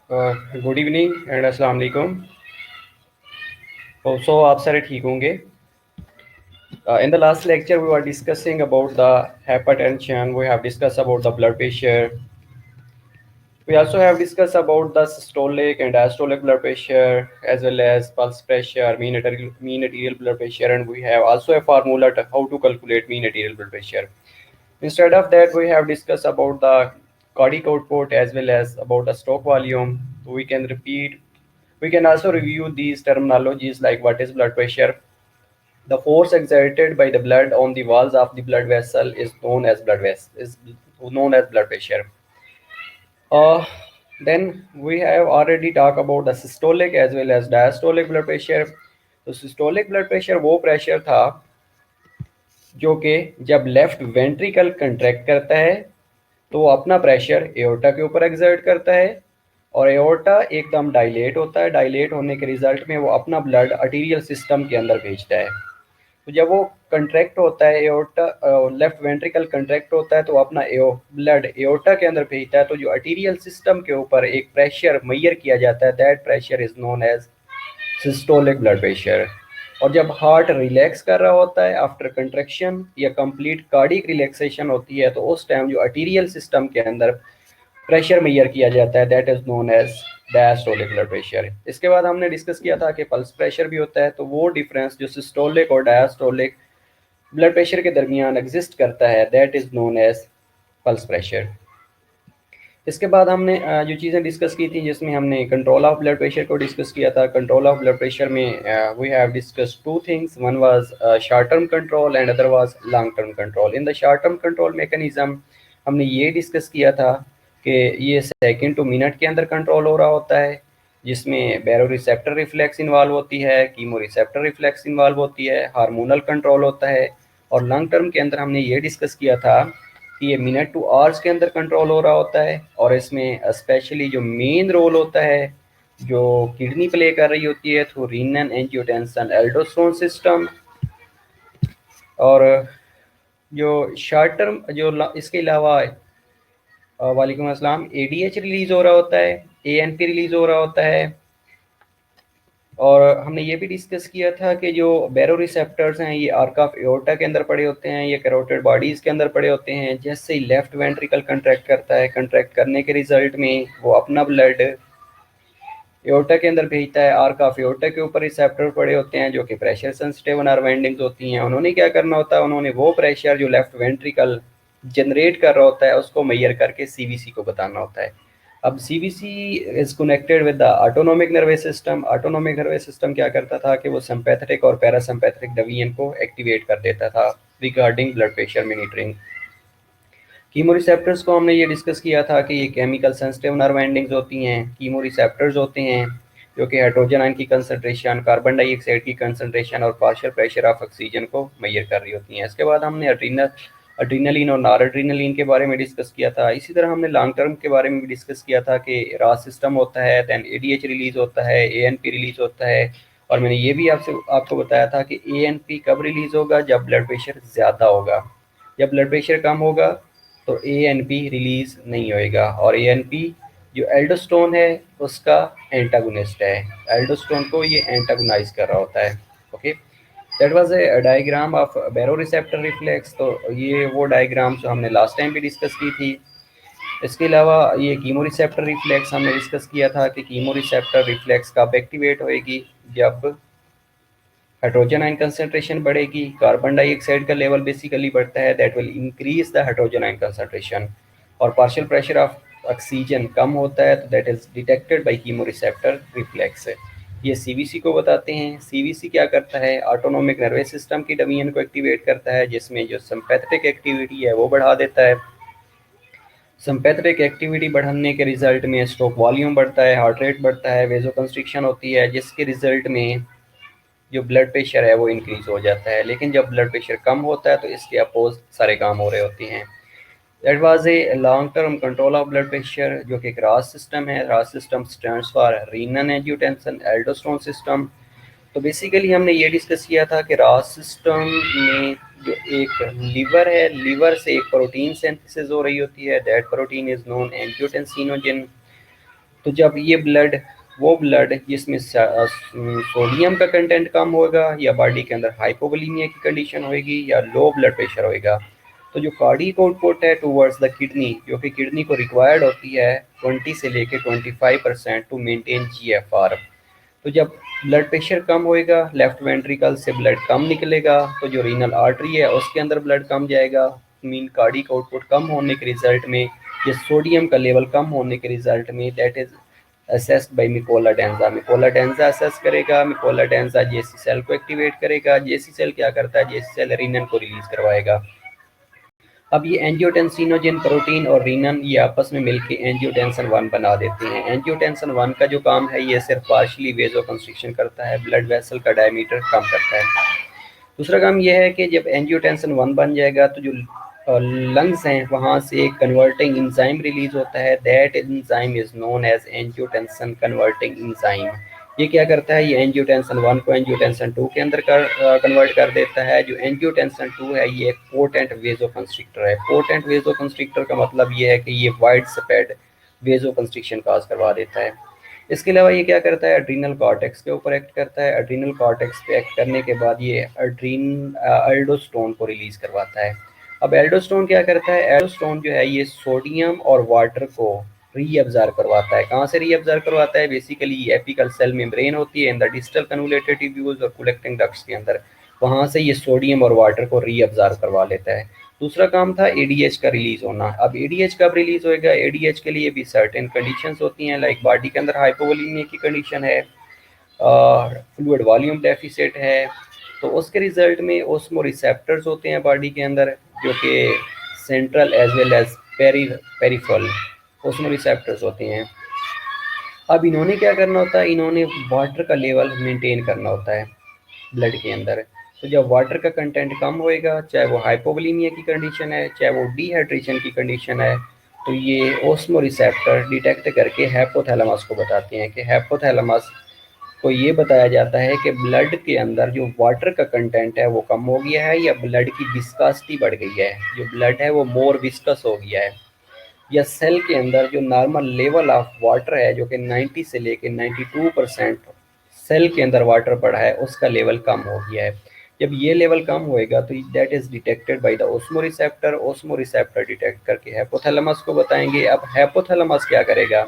Good evening and अस्सलाम वालेकुम। सो आप सारे ठीक होंगे। In the last lecture we were discussing about the hypertension, we have discussed about the blood pressure, we also have discussed about the systolic and diastolic blood pressure as well as pulse pressure, mean arterial blood pressure, and we have also a formula to how to calculate mean arterial blood pressure. Instead of that, we have discussed about the cardiac output as well as about the stroke volume. We can repeat. We can also review these terminologies like what is blood pressure. The force exerted by the blood on the walls of the blood vessel is known as blood pressure. Uh, then we have already talked about the systolic as well as diastolic blood pressure. तो systolic blood pressure वो pressure था जो कि जब left ventricle contract करता है तो वो अपना प्रेशर एओर्टा के ऊपर एक्सर्ट करता है और एओर्टा एकदम डायलेट होता है। डायलेट होने के रिजल्ट में वो अपना ब्लड आर्टीरियल सिस्टम के अंदर भेजता है। तो जब वो कंट्रैक्ट होता है एओर्टा, लेफ्ट वेंट्रिकल कंट्रैक्ट होता है तो वो अपना ब्लड एओर्टा के अंदर भेजता है। तो जो आर्टीरियल सिस्टम के ऊपर एक प्रेशर मेजर किया जाता है, that pressure is known as systolic blood pressure. और जब हार्ट रिलैक्स कर रहा होता है आफ्टर कंट्रैक्शन या कंप्लीट कार्डिक रिलैक्सेशन होती है तो उस टाइम जो आर्टीरियल सिस्टम के अंदर प्रेशर मेजर किया जाता है, that is known as diastolic blood pressure. इसके बाद हमने डिस्कस किया था कि पल्स प्रेशर भी होता है। तो वो डिफरेंस जो सिस्टोलिक और डायस्टोलिक ब्लड प्रेशर के दरमियान एग्जिस्ट करता है, that is known as pulse pressure. इसके बाद हमने जो चीज़ें डिस्कस की थी जिसमें हमने कंट्रोल ऑफ ब्लड प्रेशर को डिस्कस किया था। कंट्रोल ऑफ ब्लड प्रेशर में we have discuss two things, one was short term control and other was long term control. In the short term control mechanism हमने ये discuss किया था कि ये सेकंड टू मिनट के अंदर कंट्रोल हो रहा होता है, जिसमें बैरो रिसेप्टर रिफ्लेक्स इन्वॉल्व होती है, कीमो रिसेप्टर रिफ्लेक्स इन्वॉल्व होती है, हार्मोनल कंट्रोल होता है। और लॉन्ग टर्म के अंदर हमने ये डिस्कस किया था कि ये मिनट टू आवर्स के अंदर कंट्रोल हो रहा होता है और इसमें स्पेशली जो मेन रोल होता है जो किडनी प्ले कर रही होती है थ्रू रीनन एंजियोटेंसिन एल्डोस्टेरोन सिस्टम। और जो शॉर्ट टर्म जो इसके अलावा वालेकुम अस्सलाम, एडीएच रिलीज हो रहा होता है, एएनपी रिलीज हो रहा होता है। और हमने ये भी डिस्कस किया था कि जो बैरो रिसेप्टर्स हैं ये आर्क ऑफ एओर्टा के अंदर पड़े होते हैं, ये कैरोटिड बॉडीज़ के अंदर पड़े होते हैं। जैसे ही लेफ्ट वेंट्रिकल कंट्रैक्ट करता है, कंट्रैक्ट करने के रिजल्ट में वो अपना ब्लड एओर्टा के अंदर भेजता है। आर्क ऑफ एओर्टा के ऊपर रिसेप्टर पड़े होते हैं जो कि प्रेशर सेंसिटिव नर्व एंडिंग्स होती हैं। उन्होंने क्या करना होता है, उन्होंने वो प्रेशर जो लेफ्ट वेंट्रिकल जनरेट कर रहा होता है उसको मेजर करके सीवीसी को बताना होता है। अब CVC is connected with the autonomic nervous system. Autonomic nervous system क्या करता था कि वो सिंपैथेटिक और पैरासिम्पैथेटिक डिवीजन को एक्टिवेट कर देता था regarding blood pressure monitoring. Chemo receptors को हमने ये डिस्कस किया था कि ये केमिकल सेंसिटिव नर्व एंडिंग्स होती हैं। कीमो रिसेप्टर्स होते हैं जो कि हाइड्रोजन आयन की कंसंट्रेशन, कार्बन डाइऑक्साइड की कंसंट्रेशन और पार्शियल प्रेशर ऑफ ऑक्सीजन को मेजर कर रही होती हैं। इसके बाद हमने एड्रीनलिन और नॉर एड्रीनलिन के बारे में डिस्कस किया था। इसी तरह हमने लॉन्ग टर्म के बारे में भी डिस्कस किया था कि रास सिस्टम होता है, दैन एडीएच रिलीज होता है, एएनपी रिलीज होता है। और मैंने ये भी आपको बताया था कि एएनपी कब रिलीज होगा, जब ब्लड प्रेशर ज़्यादा होगा। जब ब्लड प्रेशर कम होगा तो एएनपी रिलीज नहीं होएगा। और एएनपी जो एल्डोस्टोन है उसका एंटागोनिस्ट है, एल्डोस्टोन को ये एंटागोनाइज कर रहा होता है। Okay, that was a diagram of baroreceptor reflex. तो ये वो डायग्राम जो हमने लास्ट टाइम भी डिस्कस की थी। इसके अलावा ये कीमो रिसेप्टर रिफ्लेक्स हमने डिस्कस किया था कि कीमो रिसेप्टर रिफ्लेक्स कब एक्टिवेट होएगी, जब हाइड्रोजन आयन कंसंट्रेशन बढ़ेगी, कार्बन डाइऑक्साइड का लेवल बेसिकली बढ़ता है, that will increase the hydrogen ion concentration. और पार्शियल प्रेशर ऑफ ऑक्सीजन कम होता है तो that is detected by chemo receptor reflex. ये सीवीसी को बताते हैं। सीवीसी क्या करता है, ऑटोनोमिक नर्वस सिस्टम की डोमेन को एक्टिवेट करता है जिसमें जो सिंपैथेटिक एक्टिविटी है वो बढ़ा देता है। सिंपैथेटिक एक्टिविटी बढ़ाने के रिजल्ट में स्ट्रोक वॉल्यूम बढ़ता है, हार्ट रेट बढ़ता है, वेजोकंस्ट्रिक्शन होती है, जिसके रिजल्ट में जो ब्लड प्रेशर है वो इंक्रीज हो जाता है। लेकिन जब ब्लड प्रेशर कम होता है तो इसके अपोज सारे काम हो रहे होते हैं। That was a long term control of blood pressure जो कि एक रास सिस्टम है। RAS system stands for renin angiotensin aldosterone system. तो बेसिकली हमने ये डिस्कस किया था कि रास सिस्टम में जो एक लीवर है, लीवर से एक प्रोटीन सिंथेसिस हो रही होती है, that protein is known angiotensinogen. तो जब ये ब्लड, वो ब्लड जिसमें सोडियम का कंटेंट कम होगा, या बॉडी के अंदर हाइपोवोलीमिया की कंडीशन होगी, या लो ब्लड प्रेशर होएगा, तो जो कार्डियक आउटपुट है टूवर्ड्स द किडनी, जो कि किडनी को रिक्वायर्ड होती है 20 से लेके 25% टू मेंटेन जीएफआर। तो जब ब्लड प्रेशर कम होएगा, लेफ्ट वेंट्रिकल से ब्लड कम निकलेगा, तो जो रीनल आर्टरी है उसके अंदर ब्लड कम जाएगा। मीन कार्डियक आउटपुट कम होने के रिजल्ट में, ये सोडियम का लेवल कम होने के रिजल्ट में, that is assessed by macula densa. Macula densa assess करेगा, मिकोला डेंजा जेसी सेल को एक्टिवेट करेगा। जेसी सेल क्या करता है, जेसी सेल रीनन को रिलीज करवाएगा। अब ये एंजियोटेंसिनोजन प्रोटीन और रीनन ये आपस में मिलकर एंजियोटेंसिन 1 बना देते हैं। एंजियोटेंसिन 1 का जो काम है, ये सिर्फ पार्शली वेजो कंस्ट्रिक्शन करता है, ब्लड वेसल का डायमीटर कम करता है। दूसरा काम यह है कि जब एंजियोटेंसिन 1 बन जाएगा, तो जो लंग्स हैं वहाँ से एक कन्वर्टिंग इंजाइम रिलीज होता है, that enzyme is known as angiotensin converting enzyme. ये क्या करता है, ये एंजियोटेंसिन 1 को एंजियोटेंसिन 2 के अंदर कन्वर्ट कर देता है। जो एंजियोटेंसिन 2 है, ये एक पोटेंट वेजो कंस्ट्रिक्टर है। पोटेंट वेजो कंस्ट्रिक्टर का मतलब ये है कि ये वाइड स्प्रेड वेजो कंस्ट्रिक्शन काज करवा देता है। इसके अलावा ये क्या करता है, एड्रीनल कॉर्टेक्स के ऊपर एक्ट करता है। एड्रीनल कॉर्टेक्स पे एक्ट करने के बाद ये एल्डोस्टोन को रिलीज करवाता है। अब एल्डोस्टोन क्या करता है, एल्डोस्टोन जो है ये सोडियम और वाटर को रीअब्जॉर्ब करवाता है। कहाँ से रीअब्जॉर्ब करवाता है, बेसिकली एपिकल सेल मेम्ब्रेन होती है in the distal convoluted tubules और कलेक्टिंग डक्ट्स के अंदर, वहाँ से ये सोडियम और वाटर को रीअब्जॉर्ब करवा लेता है। दूसरा काम था एडीएच का रिलीज होना। अब एडीएच कब रिलीज होएगा, एडीएच के लिए भी सर्टेन कंडीशंस होती हैं, लाइक बॉडी के अंदर हाइपोवोलीमिया की कंडीशन है, फ्लूइड वॉल्यूम डेफिसिट है, तो उसके रिजल्ट में ओस्मो रिसेप्टर्स होते हैं बॉडी के अंदर, जो कि central as well as peripheral osmoreceptors होते हैं। अब इन्होंने क्या करना होता है, इन्होंने वाटर का लेवल मेंटेन करना होता है ब्लड के अंदर। तो जब वाटर का कंटेंट कम होएगा, चाहे वो हाइपोवोलीमिया की कंडीशन है, चाहे वो डिहाइड्रेशन की कंडीशन है, तो ये ओस्मो रिसेप्टर डिटेक्ट करके हाइपोथैलेमस को बताते हैं कि हाइपोथैलेमस को ये बताया जाता है कि ब्लड के अंदर जो वाटर का कंटेंट है वो कम हो गया है, या ब्लड की विस्कासिटी बढ़ गई है, जो ब्लड है वो मोर विस्कस हो गया है, या सेल के अंदर जो नॉर्मल लेवल ऑफ वाटर है, जो कि 90 से लेके 92% सेल के अंदर वाटर पड़ा है, उसका लेवल कम हो गया है। जब ये लेवल कम होएगा, तो that is detected by the osmo receptor. Osmo receptor detect करके हाइपोथैलेमस को बताएंगे। अब हाइपोथैलेमस क्या करेगा,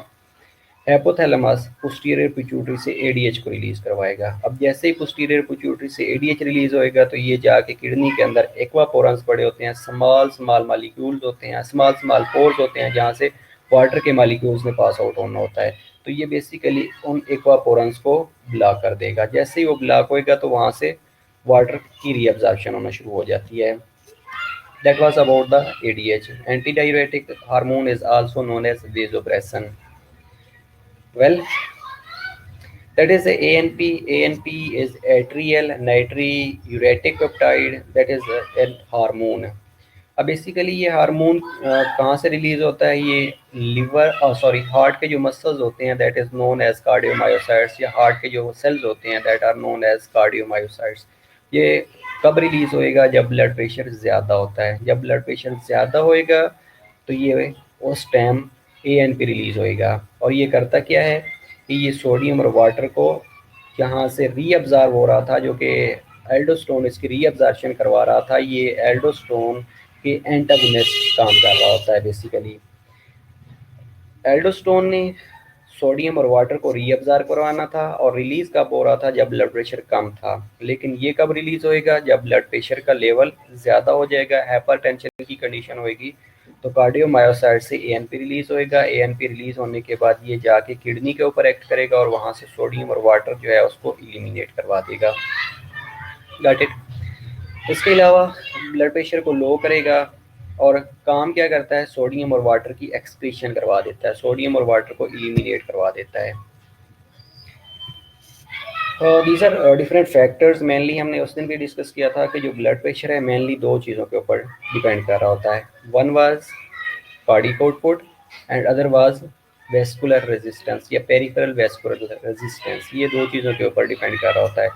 हाइपोथैलेमस पोस्टीरियर पिट्यूटरी से एडीएच को रिलीज करवाएगा। अब जैसे ही पोस्टीरियर पिट्यूटरी से एडीएच रिलीज होएगा, तो ये जाके किडनी के अंदर एक्वापोरन्स पड़े होते हैं, स्मॉल स्मॉल मॉलिक्यूल्स होते हैं, स्मॉल स्मॉल पोर्स होते हैं, जहाँ से वाटर के मॉलिक्यूल्स में पास आउट होना होता है। तो ये बेसिकली उन एक्वापोरन्स को ब्लॉक कर देगा। जैसे ही वो ब्लॉक होएगा, तो वहाँ से वाटर की रीअब्जॉर्प्शन होना शुरू हो जाती है। That was about the ADH. Antidiuretic hormone is also known as vasopressin. Well, that is the ANP. ANP is atrial natriuretic peptide. That is a hormone. अब बेसिकली ये हार्मोन कहाँ से रिलीज होता है, ये लिवर सॉरी हार्ट के जो muscles होते हैं, that is known as cardiomyocytes, या हार्ट के जो सेल्स होते हैं, that are known as cardiomyocytes. ये कब रिलीज होएगा, जब ब्लड प्रेशर ज़्यादा होता है। जब ब्लड प्रेशर ज़्यादा होएगा, तो ये उस टाइम ANP रिलीज होएगा। और ये करता क्या है कि ये सोडियम और वाटर को जहाँ से रीअब्जॉर्ब हो रहा था, जो कि एल्डोस्टोन इसकी रीअब्जॉर्प्शन करवा रहा था, ये एल्डोस्टोन के एंटागोनिस्ट काम कर रहा होता है। बेसिकली एल्डोस्टोन ने सोडियम और वाटर को रीअब्जॉर्ब करवाना था, और रिलीज कब हो रहा था, जब ब्लड प्रेशर कम था। लेकिन ये कब रिलीज होएगा, जब ब्लड प्रेशर का लेवल ज़्यादा हो जाएगा, हाइपरटेंशन की कंडीशन होएगी, तो कार्डियोमायोसाइट से ANP रिलीज होएगा। ANP रिलीज होने के बाद ये जाके किडनी के ऊपर एक्ट करेगा, और वहाँ से सोडियम और वाटर जो है उसको एलिमिनेट करवा देगा। Got it. इसके अलावा ब्लड प्रेशर को लो करेगा, और काम क्या करता है, सोडियम और वाटर की एक्सक्रीशन करवा देता है, सोडियम और वाटर को एलिमिनेट करवा देता है। These are different factors. Mainly हमने उस दिन भी डिस्कस किया था कि जो ब्लड प्रेशर है मेनली दो चीज़ों के ऊपर डिपेंड कर रहा होता है। One was cardiac output and other was vascular resistance या पेरिफेरल वेस्कुलर रेजिस्टेंस। ये दो चीज़ों के ऊपर डिपेंड कर रहा होता है।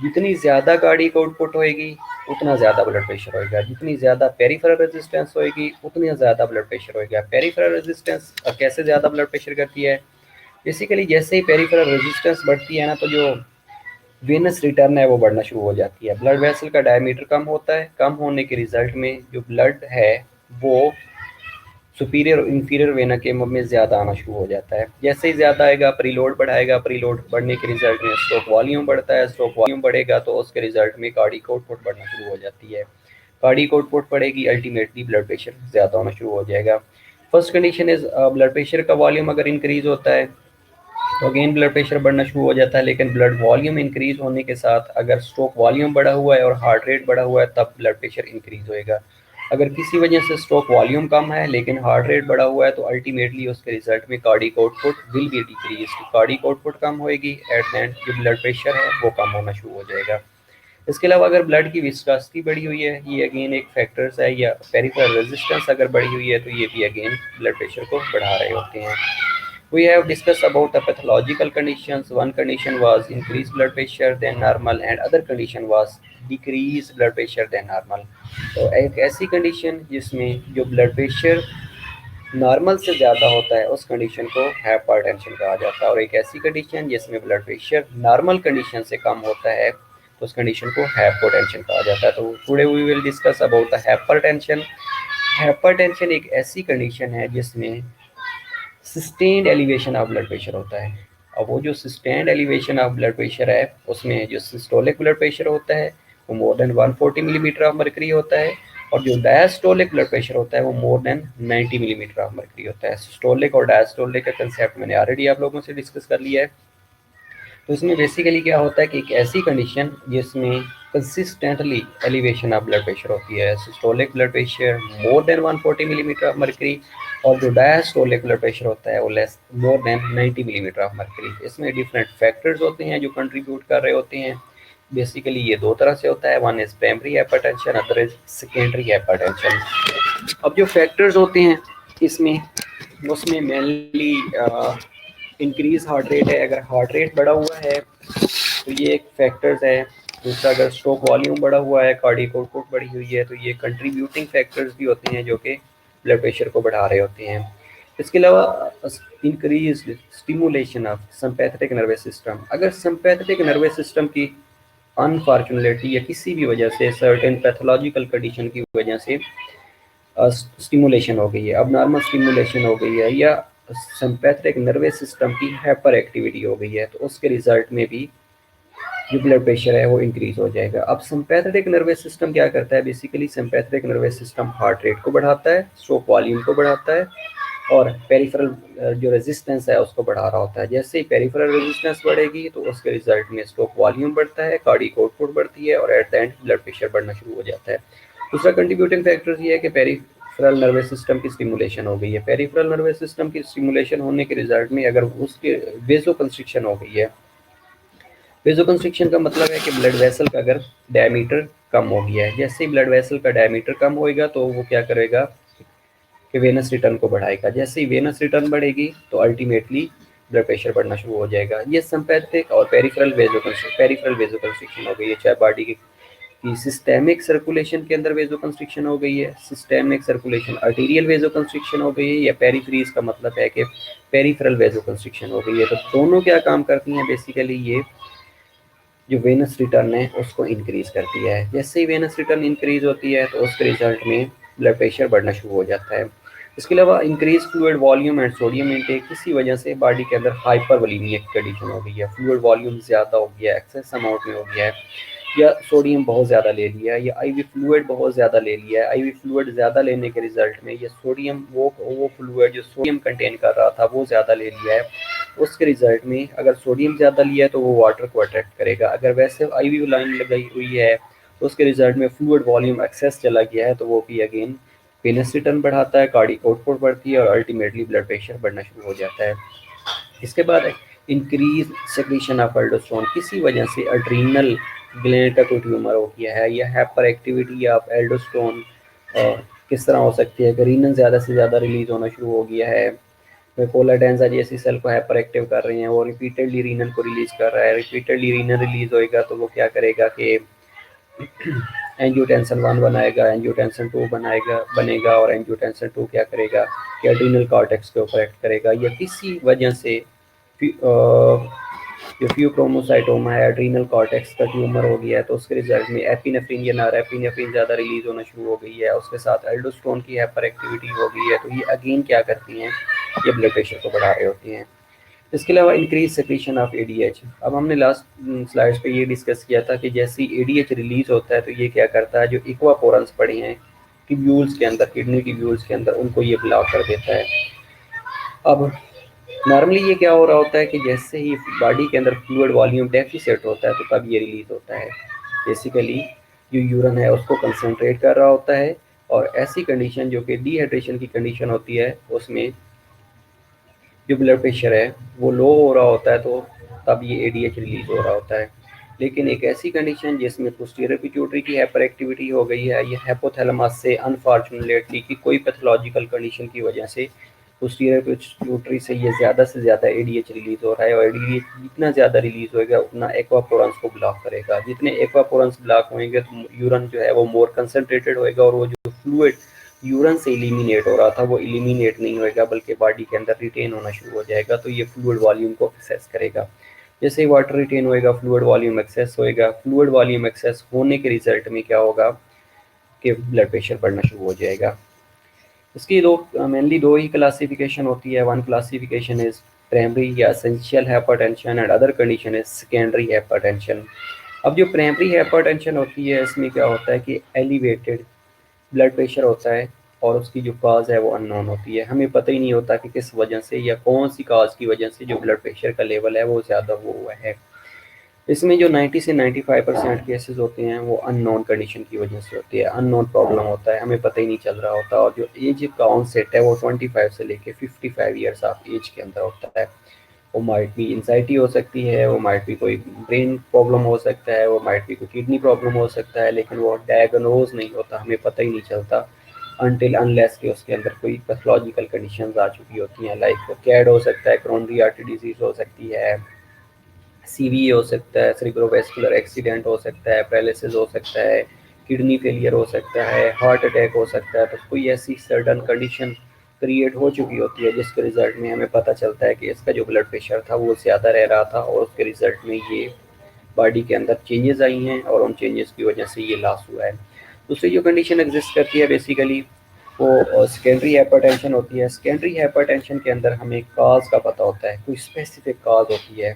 जितनी ज़्यादा कार्डिक आउटपुट होएगी, उतना ज़्यादा ब्लड प्रेशर होएगा। जितनी ज़्यादा पेरिफेरल रेजिस्टेंस होएगी, उतनी ज़्यादा ब्लड प्रेशर होएगा। पेरिफेरल रेजिस्टेंस कैसे ज़्यादा ब्लड प्रेशर करती है, बेसिकली जैसे ही पेरिफेरल रेजिस्टेंस बढ़ती है ना, तो जो वेनस रिटर्न है वो बढ़ना शुरू हो जाती है। ब्लड वेसल का डायमीटर कम होता है, कम होने के रिजल्ट में जो ब्लड है वो सुपीरियर और इंफीरियर वेना के में ज़्यादा आना शुरू हो जाता है। जैसे ही ज़्यादा आएगा प्रीलोड बढ़ाएगा, प्रीलोड बढ़ने के रिजल्ट में स्ट्रोक वॉल्यूम बढ़ता है, स्ट्रोक वॉल्यूम बढ़ेगा तो उसके रिजल्ट में कार्डिक आउटपुट बढ़ना शुरू हो जाती है। कार्डिक आउटपुट बढ़ेगी, अल्टीमेटली ब्लड प्रेशर ज़्यादा होना शुरू हो जाएगा। First condition is blood pressure का वॉल्यूम अगर इंक्रीज होता है तो अगेन ब्लड प्रेशर बढ़ना शुरू हो जाता है। लेकिन ब्लड वॉल्यूम इंक्रीज होने के साथ अगर स्ट्रोक वॉल्यूम बढ़ा हुआ है और हार्ट रेट बढ़ा हुआ है तब ब्लड प्रेशर इंक्रीज होएगा। अगर किसी वजह से स्ट्रोक वॉल्यूम कम है लेकिन हार्ट रेट बढ़ा हुआ है तो अल्टीमेटली उसके रिजल्ट में cardiac output will be decrease. Cardiac output कम होएगी, एट द एंड जो ब्लड प्रेशर है वो कम होना शुरू हो जाएगा। इसके अलावा अगर ब्लड की विस्कोसिटी बढ़ी हुई है, ये अगेन एक फैक्टर्स है, या पेरिफेरल रेजिस्टेंस अगर बढ़ी हुई है तो ये भी अगेन ब्लड प्रेशर को बढ़ा रहे होते हैं। We have discussed about the pathological conditions. One condition was increased blood pressure than normal and other condition was decreased blood pressure than normal. तो एक ऐसी कंडीशन जिसमें जो ब्लड प्रेशर नॉर्मल से ज़्यादा होता है उस कंडीशन को हाइपरटेंशन कहा जाता है, और एक ऐसी कंडीशन जिसमें ब्लड प्रेशर नॉर्मल कंडीशन से कम होता है तो उस कंडीशन को हाइपोटेंशन कहा जाता है। तो today we will discuss about the hypertension. Hypertension एक ऐसी कंडीशन है जिसमें sustained elevation of blood pressure होता है। अब वो जो sustained elevation of blood pressure है उसमें जो सिस्टोलिक ब्लड प्रेशर होता है वो more than 140 millimetre of mercury होता है, और जो डायस्टोलिक ब्लड प्रेशर होता है वो more then 90 millimetre of mercury होता है। सिस्टोलिक और डायस्टोलिक का कंसेप्ट मैंने ऑलरेडी आप लोगों से डिस्कस कर लिया है। तो इसमें बेसिकली क्या होता है कि एक ऐसी कंडीशन जिसमें consistently elevation of blood pressure होती है, systolic blood pressure more than 140 millimetre of mercury, और जो डायस्टोलिक ब्लड प्रेशर होता है वो less more than 90 millimetre of mercury. इसमें डिफरेंट फैक्टर्स होते हैं जो कंट्रीब्यूट कर रहे होते हैं। बेसिकली ये दो तरह से होता है, one is primary hypertension, other is secondary hypertension. अब जो फैक्टर्स होते हैं इसमें उसमें मेनली इंक्रीज हार्ट रेट है। अगर हार्ट रेट बढ़ा हुआ है तो ये एक फैक्टर्स है। दूसरा, अगर स्ट्रोक वॉल्यूम बढ़ा हुआ है, कार्डियक आउटपुट बढ़ी हुई है, तो ये कंट्रीब्यूटिंग फैक्टर्स भी होते हैं जो कि ब्लड प्रेशर को बढ़ा रहे होते हैं। इसके अलावा increase stimulation of sympathetic nervous system. अगर सिंपैथेटिक नर्वस सिस्टम की अनफॉर्चुनेटली या किसी भी वजह से सर्टेन पैथोलॉजिकल कंडीशन की वजह से स्टिमुलेशन हो गई है, अब नॉर्मल स्टिमुलेशन हो गई है, या सिंपैथेटिक नर्वस सिस्टम की हाइपर एक्टिविटी हो गई है, तो उसके रिजल्ट में भी जो ब्लड प्रेशर है वो इंक्रीज हो जाएगा। अब सिंपैथेटिक नर्वस सिस्टम क्या करता है? Basically sympathetic nervous system heart rate को बढ़ाता है, स्ट्रोक वॉल्यूम को बढ़ाता है, और पेरिफेरल जो रेजिस्टेंस है उसको बढ़ा रहा होता है। जैसे ही पेरिफेरल रेजिस्टेंस बढ़ेगी तो उसके रिजल्ट में स्ट्रोक वॉल्यूम बढ़ता है, कार्डियक आउटपुट बढ़ती है, और at the end blood pressure बढ़ना शुरू हो जाता है। दूसरा कंट्रीब्यूटिंग फैक्टर ये है कि पेरिफेरल नर्वस सिस्टम की स्टिमुलेशन हो गई है। पेरिफेरल नर्वस सिस्टम की स्टिमुलेशन होने के रिजल्ट में अगर उसके वेजो कंस्ट्रिक्शन हो गई है, वेजो कंस्ट्रिक्शन का मतलब है कि ब्लड वेसल का अगर डायमीटर कम हो गया है, जैसे ही ब्लड वेसल का डायमीटर कम होएगा तो वो क्या करेगा कि वेनस रिटर्न को बढ़ाएगा। जैसे ही वेनस रिटर्न बढ़ेगी तो अल्टीमेटली ब्लड प्रेशर बढ़ना शुरू हो जाएगा। ये सिंपैथिक और पेरिफेरल वेजो कंस्ट्रिक्शन हो गई है, चाहे बॉडी की सिस्टेमिक सर्कुलेशन के अंदर वेजो कंस्ट्रिक्शन हो गई है, सिस्टेमिक सर्कुलेशन आर्टीरियल वेजो कंस्ट्रिक्शन हो गई है, या पेरिफ्रीज का मतलब है कि पेरिफेरल वेजो कंस्ट्रिक्शन हो गई है। तो दोनों क्या काम करती हैं? बेसिकली ये जो वेनस रिटर्न है उसको इंक्रीज करती है। जैसे ही वेनस रिटर्न इंक्रीज होती है तो उसके रिजल्ट में ब्लड प्रेशर बढ़ना शुरू हो जाता है। इसके अलावा increase fluid volume and sodium intake, किसी वजह से बॉडी के अंदर हाइपरवोलेमिया की कंडीशन हो गई है, फ्लूइड वॉल्यूम ज़्यादा हो गया है, एक्सेस अमाउंट में हो गया है, या सोडियम बहुत ज़्यादा ले लिया है, या आईवी फ्लूइड बहुत ज़्यादा ले लिया है। आईवी फ्लूइड ज़्यादा लेने के रिजल्ट में ये सोडियम वो फ्लूइड जो सोडियम कंटेन कर रहा था वो ज़्यादा ले लिया है, उसके रिजल्ट में अगर सोडियम ज़्यादा लिया है तो वो वाटर को अट्रैक्ट करेगा। अगर वैसे आईवी लाइन लगाई हुई है तो उसके रिजल्ट में फ्लूइड वॉल्यूम एक्सेस चला गया है तो वो भी अगेन वेनस रिटर्न बढ़ाता है, कार्डियक आउटपुट बढ़ती है, और अल्टीमेटली ब्लड प्रेशर बढ़ना शुरू हो जाता है। इसके बाद इंक्रीज सेक्रीशन ऑफ एल्डोस्टेरोन, किसी वजह से एड्रीनल ग्लैंड का कोई ट्यूमर हो गया है, या हाइपर एक्टिविटी ऑफ एल्डोस्टेरोन किस तरह हो सकती है कि रीनल ज़्यादा से ज़्यादा रिलीज होना शुरू हो गया है, कोलाडेंजा जैसी सेल को हाइपर एक्टिव कर रहे हैं, वो रिपीटेडली रीनल को रिलीज कर रहा है। रिपीटेडली रीनल रिलीज होएगा तो वो क्या करेगा कि एंजियोटेंसिन 1 बनाएगा, एंजियोटेंसिन 2 बनेगा, और एंजियोटेंसिन 2 क्या करेगा कि एड्रीनल कॉर्टेक्स के ऊपर एक्ट करेगा, या किसी वजह से जो फ्यूक्रोमोसाइटोमा है, एड्रीनल कॉर्टेक्स का ट्यूमर हो गया है, तो उसके रिजल्ट में एपिनेफ्रिन या नॉरएपिनेफ्रिन ज़्यादा रिलीज होना शुरू हो गई है, उसके साथ एल्डोस्टेरोन की हाइपर एक्टिविटी हो गई है। तो ये अगेन क्या करती हैं, ये ब्लड प्रेशर को बढ़ा रहे होती हैं। इसके अलावा इंक्रीज सेक्रीशन ऑफ एडीएच। अब हमने लास्ट स्लाइड्स पे ये डिस्कस किया था कि जैसे ही एडीएच रिलीज होता है तो ये क्या करता है, जो इक्वापोरन्स पड़े हैं ट्यूब्यूल्स के अंदर, किडनी ट्यूब्यूल्स के अंदर, उनको ये ब्लॉक कर देता है। अब नॉर्मली ये क्या हो रहा होता है कि जैसे ही बॉडी के अंदर फ्लूइड वॉल्यूम डेफिसिट होता है तो तब ये रिलीज होता है। बेसिकली जो यूरिन है उसको कंसंट्रेट कर रहा होता है, और ऐसी कंडीशन जो कि डिहाइड्रेशन की कंडीशन होती है उसमें जो ब्लड प्रेशर है वो लो हो रहा होता है, तो तब ये एडीएच रिलीज हो रहा होता है। लेकिन एक ऐसी कंडीशन जिसमें पोस्टीरियर पिट्यूटरी की हाइपर एक्टिविटी हो गई है, ये हाइपोथैलेमस से अनफॉर्चुनेटली कि कोई पैथोलॉजिकल कंडीशन की वजह से पोस्टीरियर पिट्यूटरी से ये ज़्यादा से ज़्यादा एडीएच रिलीज हो रहा है, और एडीएच जितना ज़्यादा रिलीज होएगा उतना एक्वापोरेंस को ब्लॉक करेगा। जितने एक्वापोरेंस ब्लॉक होंगे तो यूरिन जो है वो मोर कंसनट्रेटेड होएगा, और वो जो फ्लूइड यूरिन से इलिमिनेट हो रहा था वो इलिमिनेट नहीं होएगा बल्कि बॉडी के अंदर रिटेन होना शुरू हो जाएगा। तो ये फ्लूइड वॉल्यूम को एक्सेस करेगा। जैसे ही वाटर रिटेन होएगा, फ्लूइड वॉल्यूम एक्सेस होएगा। फ्लूइड वॉल्यूम एक्सेस होने के रिजल्ट में क्या होगा कि ब्लड प्रेशर बढ़ना शुरू हो जाएगा। इसकी मेनली दो ही क्लासिफिकेशन होती है। वन क्लासिफिकेशन इज प्राइमरी या essential hypertension and other condition is secondary hypertension. अब जो प्राइमरी हाइपरटेंशन होती है इसमें क्या होता है कि एलिवेटेड ब्लड प्रेशर होता है, और उसकी जो काज है वो अननोन होती है। हमें पता ही नहीं होता कि किस वजह से या कौन सी काज की वजह से जो ब्लड प्रेशर का लेवल है वो ज़्यादा हुआ है। इसमें जो 90 से 95% केसेस होते हैं वो अननोन कंडीशन की वजह से होती है, अननोन प्रॉब्लम होता है, हमें पता ही नहीं चल रहा होता। और जो एज का ऑनसेट है वो 25 से लेके 55 ईयर्स ऑफ एज के अंदर होता है। वो माइट भी इंजाइटी हो सकती है, वो माइट भी कोई ब्रेन प्रॉब्लम हो सकता है, वो माइट भी कोई किडनी प्रॉब्लम हो सकता है, लेकिन वो डायग्नोज नहीं होता, हमें पता ही नहीं चलता अनटिल अनलेस कि उसके अंदर कोई पैथोलॉजिकल कंडीशंस आ चुकी होती हैं। लाइक कैड हो सकता है, कोरोनरी आर्टरी डिजीज हो सकती है, सीवीए हो सकता है, सेरिब्रोवैस्कुलर एक्सीडेंट हो सकता है, पैरालिसिस हो सकता है, किडनी फेलियर हो सकता है, हार्ट अटैक हो सकता है। तो कोई ऐसी सडन कंडीशन क्रिएट हो चुकी होती है जिसके रिजल्ट में हमें पता चलता है कि इसका जो ब्लड प्रेशर था वो ज़्यादा रह रहा था, और उसके रिजल्ट में ये बॉडी के अंदर चेंजेस आई हैं, और उन चेंजेस की वजह से ये लॉस हुआ है। दूसरी जो कंडीशन एग्जिस्ट करती है बेसिकली वो सेकेंडरी हाइपरटेंशन होती है। सेकेंडरी हाइपरटेंशन के अंदर हमें काज का पता होता है, कोई स्पेसिफिक काज होती है,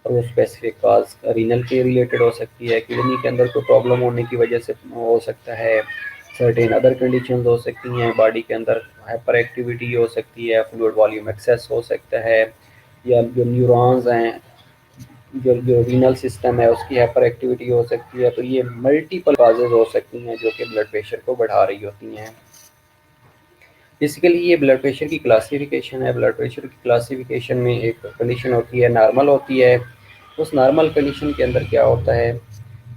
और वो स्पेसिफिक काज रीनल के रिलेटेड हो सकती है, किडनी के अंदर कोई प्रॉब्लम होने की वजह से हो सकता है, सर्टेन अदर कंडीशंस हो सकती हैं, बॉडी के अंदर हाइपर एक्टिविटी हो सकती है, फ्लूइड वॉल्यूम एक्सेस हो सकता है, या जो न्यूरॉन्स हैं, जो रीनल सिस्टम है उसकी हाइपर एक्टिविटी हो सकती है। तो ये मल्टीपल काजेज हो सकती हैं जो कि ब्लड प्रेशर को बढ़ा रही होती हैं। बेसिकली ये ब्लड प्रेशर की क्लासिफिकेशन है। ब्लड प्रेशर की क्लासिफिकेशन में एक कंडीशन होती है नॉर्मल होती है। उस नॉर्मल कंडीशन के अंदर क्या होता है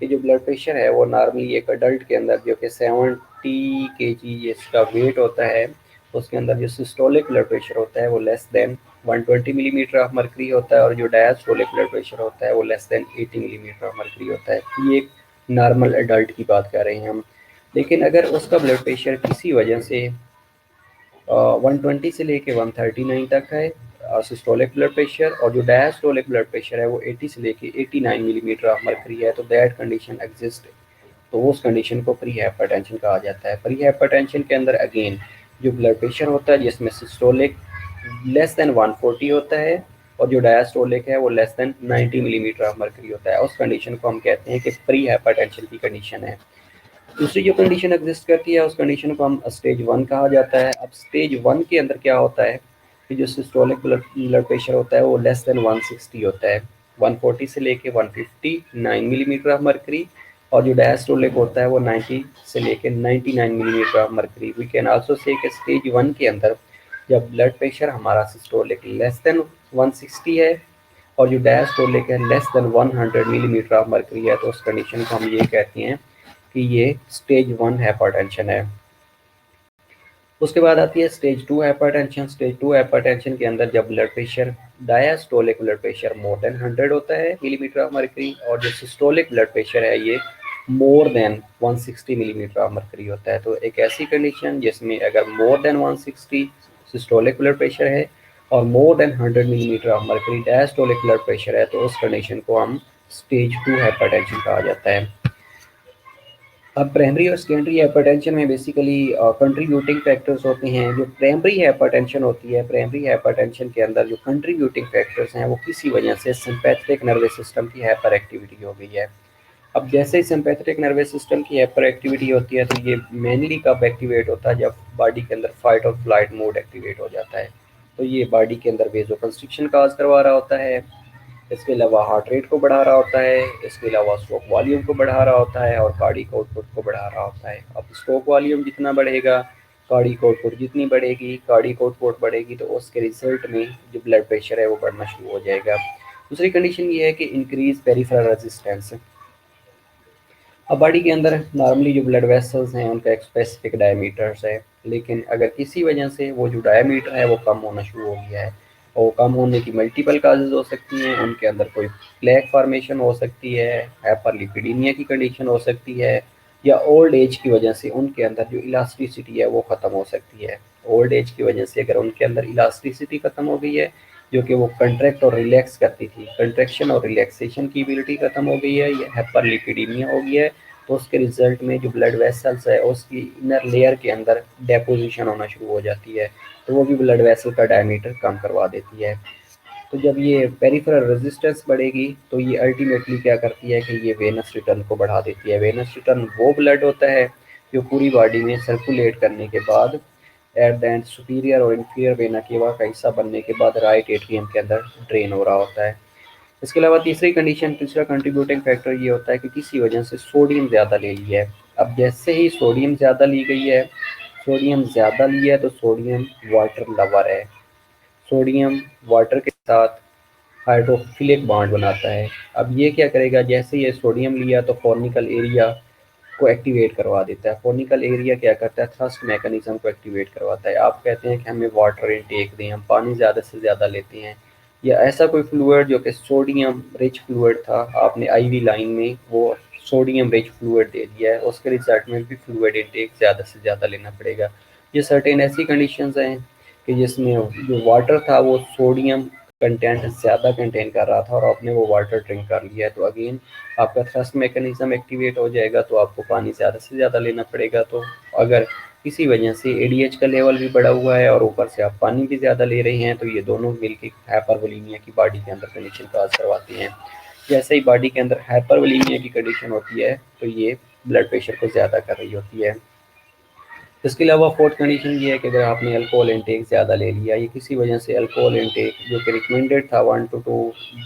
कि जो ब्लड प्रेशर है वो नॉर्मली एक अडल्ट के अंदर जो कि 70 kg इसका वेट होता है, उसके अंदर जो सिस्टोलिक ब्लड प्रेशर होता है वो less then 120 millimetre of mercury होता है, और जो डायस्टोलिक ब्लड प्रेशर होता है वो less then 80 millimetre of mercury होता है। ये एक नॉर्मल एडल्ट की बात कर रहे हैं हम। लेकिन अगर उसका ब्लड प्रेशर किसी वजह से 120 से लेके 139 तक है सिस्टोलिक ब्लड प्रेशर, और जो डायस्टोलिक ब्लड प्रेशर है वो 80 से लेके 89 मिलीमीटर ऑफ मर्करी है, तो दैट कंडीशन एग्जिस्ट। तो उस कंडीशन को प्री हाइपरटेंशन कहा जाता है। प्री हाइपरटेंशन के अंदर अगेन जो ब्लड प्रेशर होता है जिसमें सिस्टोलिक लेस देन 140 होता है, और जो डायस्टोलिक है वो less than 90 millimetre of mercury होता है, उस कंडीशन को हम कहते हैं कि प्री हाइपरटेंशन की कंडीशन है। दूसरी जो कंडीशन एग्जिस्ट करती है उस कंडीशन को हम स्टेज 1 कहा जाता है। अब स्टेज 1 के अंदर क्या होता है कि जो सिस्टोलिक ब्लड प्रेशर होता है वो लेस देन 160 होता है, 140 से लेके 159 मिलीमीटर ऑफ मर्करी, और जो डायस्टोलिक होता है वो 90 से लेके 99 millimetre of mercury. We can also say कि स्टेज 1 के अंदर जब ब्लड प्रेशर हमारा सिस्टोलिक लेस देन 160 है, और जो डायस्टोलिक है less than 100 millimetre of mercury है, तो उस कंडीशन को हम ये कहते हैं कि ये स्टेज 1 हाइपरटेंशन है। उसके बाद आती है स्टेज 2 हाइपरटेंशन। स्टेज 2 हाइपरटेंशन के अंदर जब blood pressure diastolic blood pressure more than 100 होता है मिलीमीटर ऑफ मर्करी, और जो सिस्टोलिक ब्लड प्रेशर है ये more than 160 millimetre of mercury होता है। तो एक ऐसी कंडीशन जिसमें अगर more than 160 systolic blood pressure है और more than 100 millimetre of mercury diastolic blood pressure है तो उस कंडीशन को हम स्टेज 2 हाइपरटेंशन कहा जाता है। अब प्राइमरी और सेकेंडरी हाइपरटेंशन में बेसिकली कंट्रीब्यूटिंग फैक्टर्स होते हैं। जो प्राइमरी हाइपरटेंशन होती है, प्राइमरी हाइपरटेंशन के अंदर जो कंट्रीब्यूटिंग फैक्टर्स हैं वो किसी वजह से सिंपैथेटिक नर्वस सिस्टम की हाइपर एक्टिविटी हो गई है। अब जैसे ही सिंपैथेटिक नर्वस सिस्टम की हाइपर एक्टिविटी होती है तो ये मेनली कब एक्टिवेट होता है, जब बॉडी के अंदर फाइट और फ्लाइट मोड एक्टिवेट हो जाता है। तो ये बॉडी के अंदर वेजो कंस्ट्रिक्शन काज करवा रहा होता है, इसके अलावा हार्ट रेट को बढ़ा रहा होता है, इसके अलावा स्ट्रोक वॉल्यूम को बढ़ा रहा होता है और कार्डिक आउटपुट को बढ़ा रहा होता है। अब स्ट्रोक वॉल्यूम जितना बढ़ेगा, कार्डिक आउटपुट जितनी बढ़ेगी, कार्डिक आउटपुट बढ़ेगी तो उसके रिजल्ट में जो ब्लड प्रेशर है वो बढ़ना शुरू हो जाएगा। दूसरी कंडीशन ये है कि इंक्रीज पेरिफेरल रेजिस्टेंस। अब बॉडी के अंदर नॉर्मली जो ब्लड वेसल्स हैं उनका एक स्पेसिफिक डायमीटर्स है, लेकिन अगर किसी वजह से वो जो डायमीटर है वो कम होना शुरू हो गया है, और वो कम होने की मल्टीपल काजेज हो सकती हैं। उनके अंदर कोई प्लेक फॉर्मेशन हो सकती है, हाइपरलिपिडीमिया की कंडीशन हो सकती है, या ओल्ड एज की वजह से उनके अंदर जो इलास्टिसिटी है वो ख़त्म हो सकती है। ओल्ड एज की वजह से अगर उनके अंदर इलास्टिसिटी ख़त्म हो गई है, जो कि वो कंट्रैक्ट और रिलैक्स करती थी, कंट्रैक्शन और रिलैक्सेशन की एबिलिटी खत्म हो गई है, या हाइपरलिपिडीमिया हो गया है, तो उसके रिजल्ट में जो ब्लड वेसल्स है उसकी इनर लेयर के अंदर डेपोजिशन होना शुरू हो जाती है, तो वो भी ब्लड वेसल का डायमीटर कम करवा देती है। तो जब ये पेरिफेरल रेजिस्टेंस बढ़ेगी तो ये अल्टीमेटली क्या करती है कि ये वेनस रिटर्न को बढ़ा देती है। वेनस रिटर्न वो ब्लड होता है जो पूरी बॉडी में सर्कुलेट करने के बाद एट द एंड सुपीरियर और इंफीरियर वेना केवा का हिस्सा बनने के बाद राइट एट्रियम के अंदर ड्रेन हो रहा होता है। इसके अलावा तीसरी कंडीशन, तीसरा कंट्रीब्यूटिंग फैक्टर ये होता है कि किसी वजह से सोडियम ज़्यादा ले लिया है। अब जैसे ही सोडियम ज़्यादा ली गई है, सोडियम ज़्यादा लिया है तो सोडियम वाटर लवर है, सोडियम वाटर के साथ हाइड्रोफिलिक बॉन्ड बनाता है। अब ये क्या करेगा, जैसे ये सोडियम लिया तो फॉर्निकल एरिया को एक्टिवेट करवा देता है। फॉर्निकल एरिया क्या करता है, थ्रस्ट मैकेनिज्म को एक्टिवेट करवाता है। आप कहते हैं कि हमें वाटर इनटेक दें, हम पानी ज़्यादा से ज़्यादा लेते हैं, या ऐसा कोई फ्लूइड जो कि सोडियम रिच फ्लूइड था, आपने आईवी लाइन में वो सोडियम रिच फ्लूइड दे दिया है, उसके रिजल्ट में भी फ्लूइड इनटेक ज़्यादा से ज़्यादा लेना पड़ेगा। ये सर्टेन ऐसी कंडीशंस हैं कि जिसमें जो वाटर था वो सोडियम कंटेंट ज़्यादा कंटेन कर रहा था और आपने वो वाटर ड्रिंक कर लिया है, तो अगेन आपका थ्रस्ट मैकेनिज्म एक्टिवेट हो जाएगा, तो आपको पानी ज़्यादा से ज़्यादा लेना पड़ेगा। तो अगर किसी वजह से एडीएच का लेवल भी बढ़ा हुआ है और ऊपर से आप पानी भी ज़्यादा ले रहे हैं, तो ये दोनों मिलकर हाइपरवोलेमिया की बॉडी के अंदर कंडीशन काज करवाती हैं। जैसे ही बॉडी के अंदर हाइपरवोलेमिया की कंडीशन होती है तो ये ब्लड प्रेशर को ज़्यादा कर रही होती है। इसके अलावा फोर्थ कंडीशन ये है कि अगर आपने अल्कोहल इंटेक ज़्यादा ले लिया, ये किसी वजह से अल्कोहल इंटेक जो कि रिकमेंडेड था 1 to 2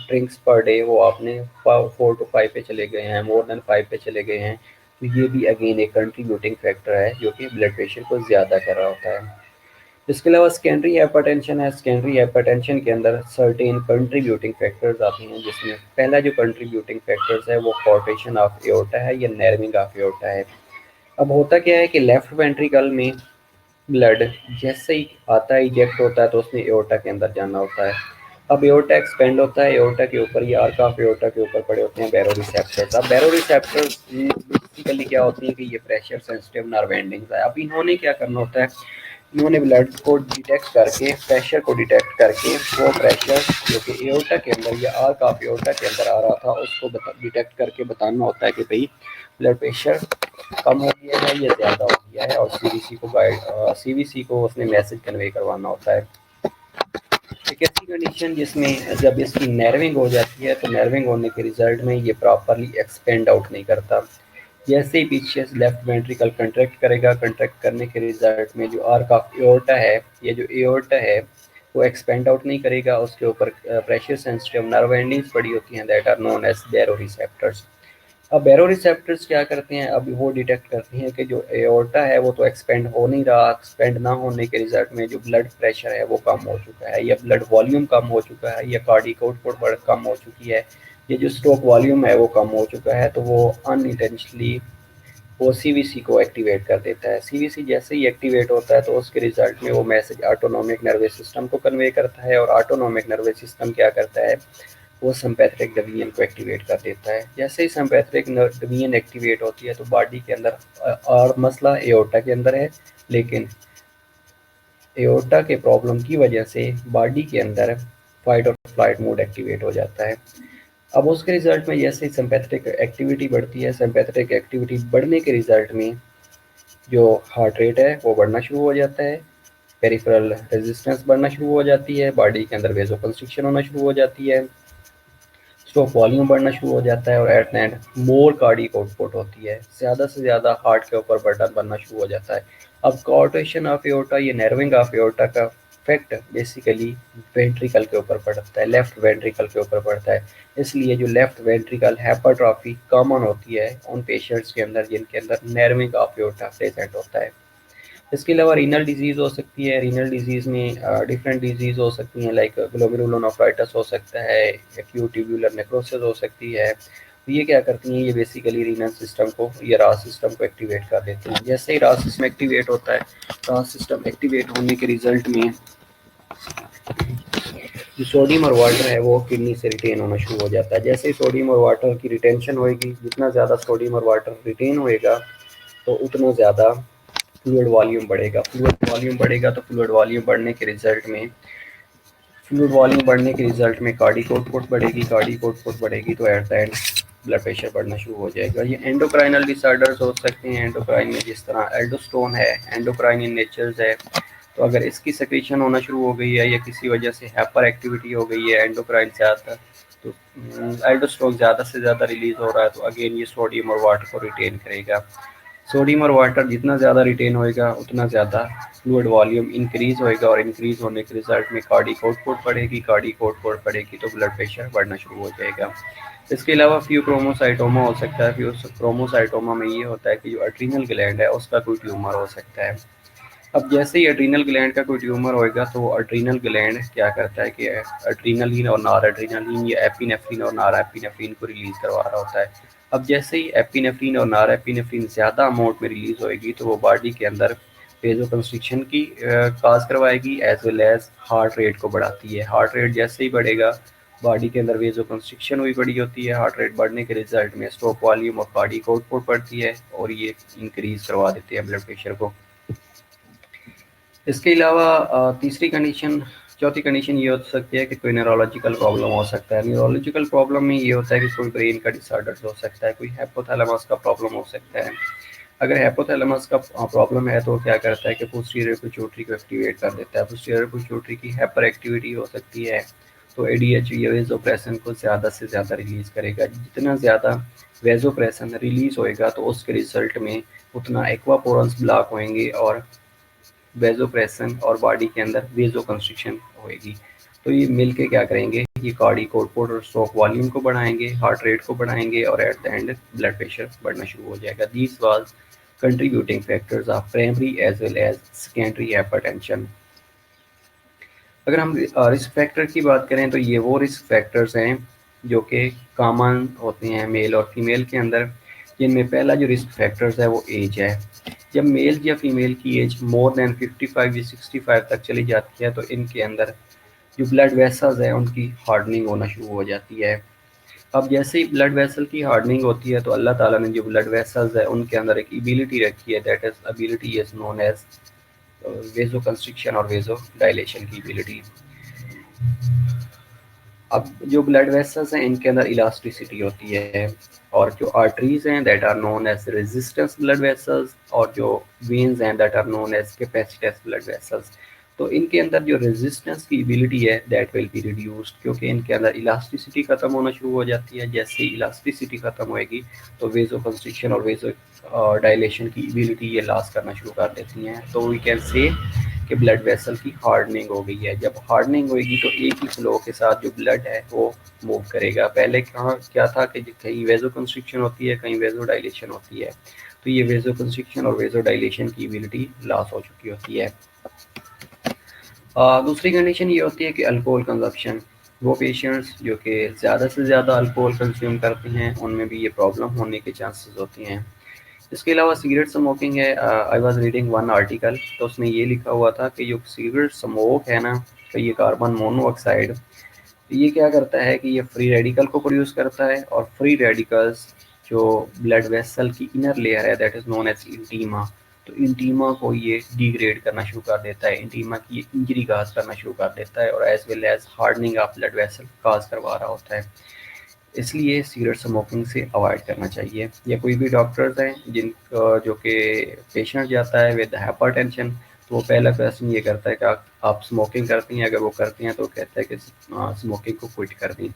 ड्रिंक्स पर डे, वो आपने 4 to 5 पे चले गए हैं, मोर देन 5 पे चले गए हैं, तो ये भी अगेन एक कंट्रीब्यूटिंग फैक्टर है जो कि ब्लड प्रेशर को ज़्यादा कर रहा होता है। इसके अलावा सेकेंडरी हाइपरटेंशन है। सेकेंडरी हाइपरटेंशन के अंदर सर्टेन कंट्रीब्यूटिंग फैक्टर्स आते हैं, जिसमें पहला जो कंट्रीब्यूटिंग फैक्टर्स है वो कॉर्टेशन ऑफ एओर्टा है या नर्विंग ऑफ एओर्टा है। अब होता क्या है कि लेफ्ट वेंट्रिकल में ब्लड जैसे ही आता है, इजेक्ट होता है, तो उसने एओर्टा के अंदर जाना होता है। अब एओर्टा एक्सपेंड होता है, एओर्टा के ऊपर या आर्क ऑफ एओर्टा के ऊपर पड़े होते हैं बैरोरिसेप्टर्स। अब बैरोरिसेप्टर्स बेसिकली क्या होती है कि ये प्रेशर सेंसिटिव नर्व एंडिंग्स है। अब इन्होंने क्या करना होता है, इन्होंने ब्लड को डिटेक्ट करके, प्रेशर को डिटेक्ट करके, वो प्रेशर जो कि एओर्टा के अंदर या आर्क ऑफ एओर्टा के अंदर आ रहा था उसको डिटेक्ट करके बताना होता है कि भाई ब्लड प्रेशर कम हो गया है या ज़्यादा हो गया है, और सीवीसी को सीवीसी को उसने मैसेज कन्वे करवाना होता है। एक ऐसी कंडीशन जिसमें जब इसकी नर्विंग हो जाती है तो नर्विंग होने के रिजल्ट में ये प्रॉपरली एक्सपेंड आउट नहीं करता। जैसे ही पीछे से लेफ्ट वेंट्रिकल कंट्रैक्ट करेगा, कंट्रैक्ट करने के रिजल्ट में जो आर्क ऑफ एओर्टा है, ये जो एओर्टा है वो एक्सपेंड आउट नहीं करेगा, उसके ऊपर प्रेशर सेंसिटिव नर्व एंडिंग्स पड़ी होती हैं that are known as baroreceptors. अब बैरोरिसेप्टर्स क्या करते हैं, अब वो डिटेक्ट करते हैं कि जो एओर्टा है वो तो एक्सपेंड हो नहीं रहा, एक्सपेंड ना होने के रिजल्ट में जो ब्लड प्रेशर है वो कम हो चुका है, या ब्लड वॉल्यूम कम हो चुका है, या कार्डिक आउटपुट बढ़ कम हो चुकी है, ये जो स्ट्रोक वॉल्यूम है वो कम हो चुका है, तो वो अनइंटेंशनली वो सीवीसी को एक्टिवेट कर देता है। सीवीसी जैसे ही एक्टिवेट होता है तो उसके रिजल्ट में वो मैसेज ऑटोनोमिक नर्वस सिस्टम को कन्वे करता है, और ऑटोनोमिक नर्वस सिस्टम क्या करता है, वो सिम्पैथेटिक डिवीजन को एक्टिवेट कर देता है। जैसे ही सिम्पैथेटिक डिवीजन एक्टिवेट होती है तो बॉडी के अंदर और मसला एओर्टा के अंदर है, लेकिन एओर्टा के प्रॉब्लम की वजह से बॉडी के अंदर फाइट और फ्लाइट मोड एक्टिवेट हो जाता है। अब उसके रिजल्ट में जैसे सिंपैथेटिक एक्टिविटी बढ़ती है, सिंपैथेटिक एक्टिविटी बढ़ने के रिजल्ट में जो हार्ट रेट है वो बढ़ना शुरू हो जाता है, पेरिफेरल रेजिस्टेंस बढ़ना शुरू हो जाती है, बॉडी के अंदर वेजो कंस्ट्रिक्शन होना शुरू हो जाती है, स्ट्रोक वॉल्यूम बढ़ना शुरू हो जाता है और at the and more cardiac output होती है, ज़्यादा से ज़्यादा हार्ट के ऊपर बर्डन बनना शुरू हो जाता है। अब कॉर्टेशन ऑफ एओर्टा, ये नर्विंग ऑफ एओर्टा का इफेक्ट बेसिकली वेंट्रिकल के ऊपर पड़ता है, लेफ्ट वेंट्रिकल के ऊपर पड़ता है। इसलिए जो लेफ्ट वेंट्रिकल हाइपरट्रॉफी कॉमन होती है उन पेशेंट्स के अंदर जिनके अंदर नर्विंग ऑफ एओर्टा प्रेजेंट होता है। इसके अलावा रीनल डिजीज़ हो सकती है। रीनल डिजीज़ में डिफरेंट डिजीज़ हो सकती हैं, लाइक ग्लोमेरुलोनेफ्राइटिस हो सकता है, एक्यूट ट्यूबुलर नेक्रोसिस हो सकती है। तो ये क्या करती हैं, ये बेसिकली रीनल सिस्टम को या रास सिस्टम को एक्टिवेट कर देती हैं। जैसे ही रास सिस्टम एक्टिवेट होता है, रास सिस्टम एक्टिवेट होने के रिजल्ट में जो सोडियम और वाटर है वो किडनी से रिटेन होना शुरू हो जाता है। जैसे ही सोडियम और वाटर की रिटेंशन होएगी, जितना ज़्यादा सोडियम और वाटर रिटेन होएगा तो उतना ज़्यादा फ्लूइड वॉल्यूम बढ़ेगा। फ्लूइड वॉल्यूम बढ़ेगा तो फ्लूइड वॉल्यूम बढ़ने के रिजल्ट में कार्डिक आउटपुट बढ़ेगी। कार्डिक आउटपुट बढ़ेगी तो at the end blood pressure बढ़ना शुरू हो जाएगा। ये एंडोक्राइनल डिसऑर्डर्स हो सकते हैं। एंडोक्राइन में जिस तरह एल्डोस्टोन है, एंडोक्राइन इन नेचर्स है, तो अगर इसकी सेक्रेशन होना शुरू हो गई है या किसी वजह से हाइपर एक्टिविटी हो गई है एंडोक्राइन ज़्यादा, तो एल्डोस्टोन ज़्यादा से ज़्यादा रिलीज हो रहा है, तो अगेन ये सोडियम और वाटर को रिटेन करेगा। सोडियम और वाटर जितना ज़्यादा रिटेन होएगा उतना ज़्यादा फ्लूइड वॉल्यूम इंक्रीज होएगा और इंक्रीज होने के रिजल्ट में कार्डिक आउटपुट बढ़ेगी। कार्डिक आउटपुट बढ़ेगी तो ब्लड प्रेशर बढ़ना शुरू हो जाएगा। इसके अलावा फ्यूक्रोमोसाइटोमा हो सकता है। फ्यूक्रोमोसाइटोमा में ये होता है कि जो एड्रीनल ग्लैंड है उसका कोई ट्यूमर हो सकता है। अब जैसे ही एड्रीनल ग्लैंड का कोई ट्यूमर होएगा तो एड्रीनल ग्लैंड क्या करता है कि एड्रीनलिन और नॉर एड्रीनलिन या एपिनेफ्रिन और नॉर एपिनेफ्रिन को रिलीज करवा रहा होता है। अब जैसे ही एपिनेफ्रिन और नॉर एपिनेफ्रिन ज़्यादा अमाउंट में रिलीज होएगी तो वो बॉडी के अंदर वेजोकंस्ट्रिक्शन की काज करवाएगी, as well as heart rate को बढ़ाती है। हार्ट रेट जैसे ही बढ़ेगा, बॉडी के अंदर वेजोकंस्ट्रिक्शन हुई बड़ी होती है। हार्ट रेट बढ़ने के रिजल्ट में स्ट्रोक वॉल्यूम और कार्डिक आउटपुट बढ़ती है और ये इंक्रीज करवा देते हैं ब्लड प्रेशर को। इसके अलावा तीसरी कंडीशन, चौथी कंडीशन ये हो सकती है कि कोई न्यूरोलॉजिकल प्रॉब्लम हो सकता है। न्यूरोलॉजिकल प्रॉब्लम में ये होता है कि कोई ब्रेन का डिसऑर्डर हो सकता है, कोई हाइपोथैलेमस का प्रॉब्लम हो सकता है। अगर हाइपोथैलेमस का प्रॉब्लम है तो क्या करता है कि पोस्टीरियर पिट्यूटरी को एक्टिवेट कर देता है। पोस्टीरियर पिट्यूटरी की हाइपर एक्टिविटी हो सकती है तो एडीएचवी या वेजोप्रेसिन को ज़्यादा से ज़्यादा रिलीज़ करेगा। जितना ज़्यादा वेजोप्रेसिन रिलीज़ होएगा तो उसके रिजल्ट में उतना एक्वापोरन्स ब्लॉक होंगे और वेजोप्रेशन और बॉडी के अंदर वेजो कंस्ट्रिक्शन होएगी। तो ये मिल के क्या करेंगे, ये कार्डिक आउटपुट और स्ट्रोक वॉल्यूम को बढ़ाएंगे, हार्ट रेट को बढ़ाएंगे और at the end blood pressure बढ़ना शुरू हो जाएगा। These was contributing factors of primary as well as secondary hypertension. अगर हम रिस्क फैक्टर की बात करें तो ये वो रिस्क फैक्टर्स हैं जो कि कॉमन होते हैं मेल और फीमेल के अंदर, जिनमें पहला जो रिस्क फैक्टर्स है वो एज है। जब मेल या फीमेल की एज मोर देन 55 या 65 तक चली जाती है तो इनके अंदर जो ब्लड वेसल्स हैं उनकी हार्डनिंग होना शुरू हो जाती है। अब जैसे ही ब्लड वेसल की हार्डनिंग होती है तो अल्लाह ताला ने जो ब्लड वेसल्स है उनके अंदर एक एबिलिटी रखी है, that is ability is known as vasoconstriction और वेजो डायलेशन की एबिलिटी। अब जो ब्लड वेसल्स हैं इनके अंदर इलास्टिसिटी होती है और जो आर्टरीज हैं that are known as resistance blood vessels और जो वेन्स हैं that are known as capacitance blood vessels. तो इनके अंदर जो रेजिस्टेंस की एबिलिटी है दैट विल बी रिड्यूस्ड, क्योंकि इनके अंदर इलास्टिसिटी खत्म होना शुरू हो जाती है। जैसे ही इलास्टिसिटी खत्म होएगी तो वेजो कंस्ट्रिक्शन और वेजो डायलेशन की एबिलिटी ये लॉस करना शुरू कर देती हैं। तो वी कैन से कि ब्लड वेसल की हार्डनिंग हो गई है। जब हार्डनिंग होगी तो एक ही फ्लो के साथ जो ब्लड है वो मूव करेगा। पहले कहाँ क्या था कि कहीं वेजो कंस्ट्रिक्शन होती है, कहीं वेजो डायलेशन होती है, तो ये वेजो कंस्ट्रिक्शन और वेजो डायलेशन की एबिलिटी लॉस हो चुकी होती है। दूसरी कंडीशन ये होती है कि अल्कोहल कंजप्शन। वो पेशेंट्स जो कि ज़्यादा से ज़्यादा अल्कोहल कंज्यूम करते हैं उनमें भी ये प्रॉब्लम होने के चांसेस होते हैं। इसके अलावा सिगरेट स्मोकिंग है। I was reading one article, तो उसमें ये लिखा हुआ था कि जो सिगरेट स्मोक है ना, तो ये कार्बन मोनोऑक्साइड, तो ये क्या करता है कि ये फ्री रेडिकल को प्रोड्यूस करता है और फ्री रेडिकल्स जो ब्लड वेसल की इनर लेयर है that is known as intima, तो इंटीमा को ये डिग्रेड करना शुरू कर देता है, इंटीमा की इंजरी काज करना शुरू कर देता है और as well as hardening of blood vessel cause करवा रहा होता है। इसलिए सिगरेट स्मोकिंग से अवॉइड करना चाहिए। या कोई भी डॉक्टर्स हैं जिन जो कि पेशेंट जाता है विद हाइपरटेंशन, तो वो पहला क्वेश्चन ये करता है कि आप स्मोकिंग करती हैं, अगर वो करती हैं तो कहता है कि स्मोकिंग को क्विट कर दी।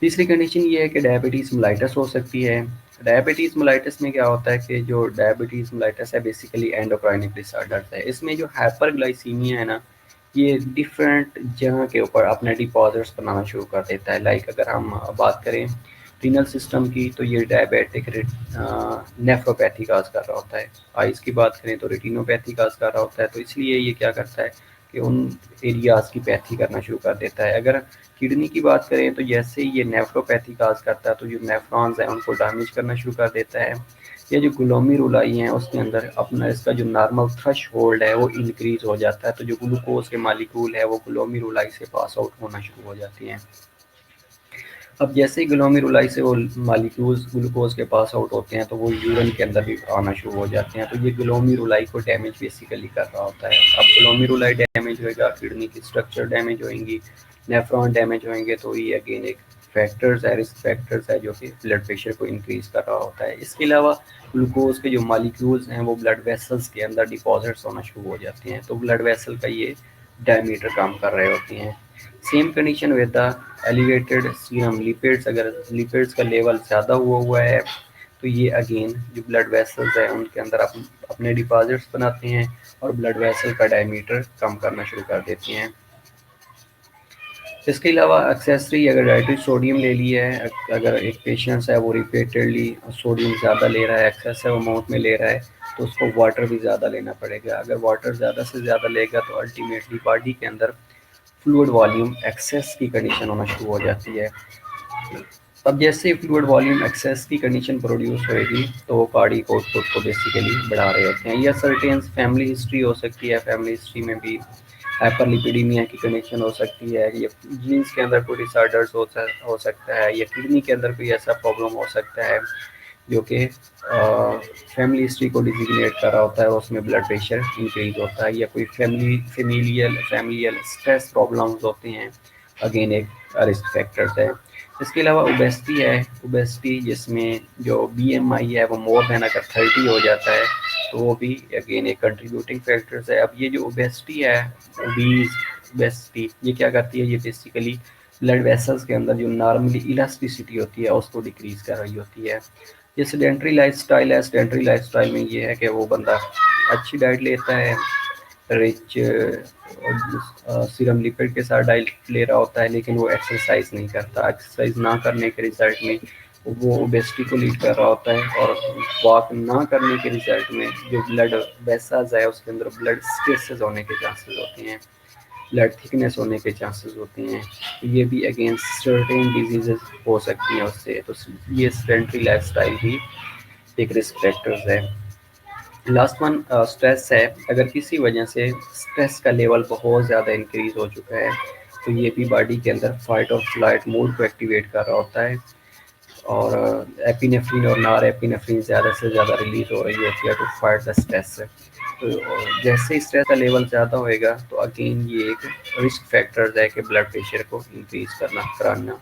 तीसरी कंडीशन ये है कि डायबिटीज़ मेलाइटस हो सकती है। डायबिटीज़ मेलाइटस में क्या होता है कि जो डायबिटीज़ मेलाइटस है बेसिकली एंडोक्राइनिक डिसऑर्डर्स है। इसमें जो हाइपरग्लाइसीमिया है ना, ये डिफरेंट जगह के ऊपर अपने डिपॉजिट्स बनाना शुरू कर देता है। लाइक अगर हम बात करें रीनल सिस्टम की, तो ये डायबिटिक नेफ्रोपैथी काज कर रहा होता है। आइज़ की बात करें तो रेटिनोपैथी काज कर रहा होता है। तो इसलिए ये क्या करता है कि उन एरियाज़ की पैथी करना शुरू कर देता है। अगर किडनी की बात करें तो जैसे ही ये नेफ्रोपैथी काज करता है तो जो नेफ्रॉन्स हैं उनको डैमेज करना शुरू कर देता है। ये जो ग्लोमेरुलाई हैं उसके अंदर अपना इसका जो नॉर्मल थ्रेशहोल्ड है वो इंक्रीज हो जाता है, तो जो ग्लूकोज के मालिक्यूल है वो ग्लोमेरुलाई से पास आउट होना शुरू हो जाती हैं। अब जैसे ही ग्लोमेरुलाई से वो मालिक्यूल्स ग्लूकोज के पास आउट होते हैं तो वो यूरिन के अंदर भी आना शुरू हो जाते हैं। तो ये ग्लोमेरुलाई को डैमेज बेसिकली कर रहा होता है। अब ग्लोमेरुलाई डैमेज होएगा, किडनी की स्ट्रक्चर डैमेज होएंगी, नेफ्रॉन डैमेज होंगे, तो ये अगेन एक फैक्टर्स है, रिस्क फैक्टर्स है जो कि ब्लड प्रेशर को इंक्रीज कर रहा होता है। इसके अलावा ग्लूकोज के जो मालिक्यूल्स हैं वो ब्लड वेसल्स के अंदर डिपॉजिट्स होना शुरू हो जाते हैं, तो ब्लड वेसल का ये डायमीटर काम कर रहे होते हैं। Same condition with the elevated serum lipids, अगर लिपिड्स का लेवल ज़्यादा हुआ है तो ये अगेन जो ब्लड वेसल्स है उनके अंदर अपने डिपॉजिट्स बनाते हैं और ब्लड वेसल का डायमीटर कम करना शुरू कर देते हैं। इसके अलावा एक्सेसरी अगर डाइटरी सोडियम ले लिया है, अगर एक पेशेंट्स है वो रिपीटेडली सोडियम ज़्यादा ले रहा है, एक्सेसिव अमाउंट में ले रहा है, तो उसको वाटर भी ज़्यादा लेना पड़ेगा। अगर वाटर ज़्यादा से ज़्यादा लेगा तो अल्टीमेटली बॉडी के अंदर फ्लूइड वॉल्यूम एक्सेस की कंडीशन होना शुरू हो जाती है। अब जैसे फ्लूइड वॉल्यूम एक्सेस की कंडीशन प्रोड्यूस होएगी तो वो कार्डियक आउटपुट को बेसिकली बढ़ा रहे होते हैं। या सर्टेन फैमिली हिस्ट्री हो सकती है, फैमिली हिस्ट्री में भी हाइपरलिपिडीमिया की कंडीशन हो सकती है, या जीन्स के अंदर कोई डिसऑर्डर्स हो सकता है, या किडनी के अंदर कोई ऐसा प्रॉब्लम हो सकता है जो कि फैमिली हिस्ट्री को डिजिग्नेट कर रहा होता है, उसमें ब्लड प्रेशर इंक्रीज होता है। या कोई फैमिलियल स्ट्रेस प्रॉब्लम्स होते हैं, अगेन एक रिस्क फैक्टर्स है। इसके अलावा ओबेसिटी है, ओबेसिटी जिसमें जो बीएमआई है वो मोर देन अगर 30 हो जाता है तो वो भी अगेन एक कंट्रीब्यूटिंग फैक्टर्स है। अब ये जो ओबेसिटी है, ओबीज ओबेसिटी, ये क्या करती है, ये बेसिकली ब्लड वेसल्स के अंदर जो नॉर्मली इलास्टिसिटी होती है उसको डिक्रीज कर रही होती है। ये सेडेंट्री लाइफस्टाइल है, सेडेंट्री लाइफस्टाइल में ये है कि वो बंदा अच्छी डाइट लेता है, रिच सीरम लिपिड के साथ डाइट ले रहा होता है, लेकिन वो एक्सरसाइज नहीं करता। एक्सरसाइज ना करने के रिजल्ट में वो ओबेसिटी को लीड कर रहा होता है, और वॉक ना करने के रिजल्ट में जो ब्लड वेसल्स है उसके अंदर ब्लड स्टेसिस होने के चांसेस होते हैं, ब्लड थिकनेस होने के चांसेस होते हैं। तो ये भी अगेंस्ट सर्टेन डिजीजेस हो सकती हैं उससे। तो ये सेडेंट्री लाइफस्टाइल भी एक रिस्क फैक्टर्स है। लास्ट वन स्ट्रेस है। अगर किसी वजह से स्ट्रेस का लेवल बहुत ज़्यादा इंक्रीज हो चुका है तो ये भी बॉडी के अंदर फाइट और फ्लाइट मोड को एक्टिवेट कर रहा होता है, और एपिनेफ्रिन और नॉर एपिनेफ्रिन ज़्यादा से ज़्यादा रिलीज हो रही होती है टू फाइट द स्ट्रेस। तो जैसे ही स्ट्रेस का लेवल ज़्यादा होएगा तो अगेन ये एक रिस्क फैक्टर्स है कि ब्लड प्रेशर को इंक्रीज कराना।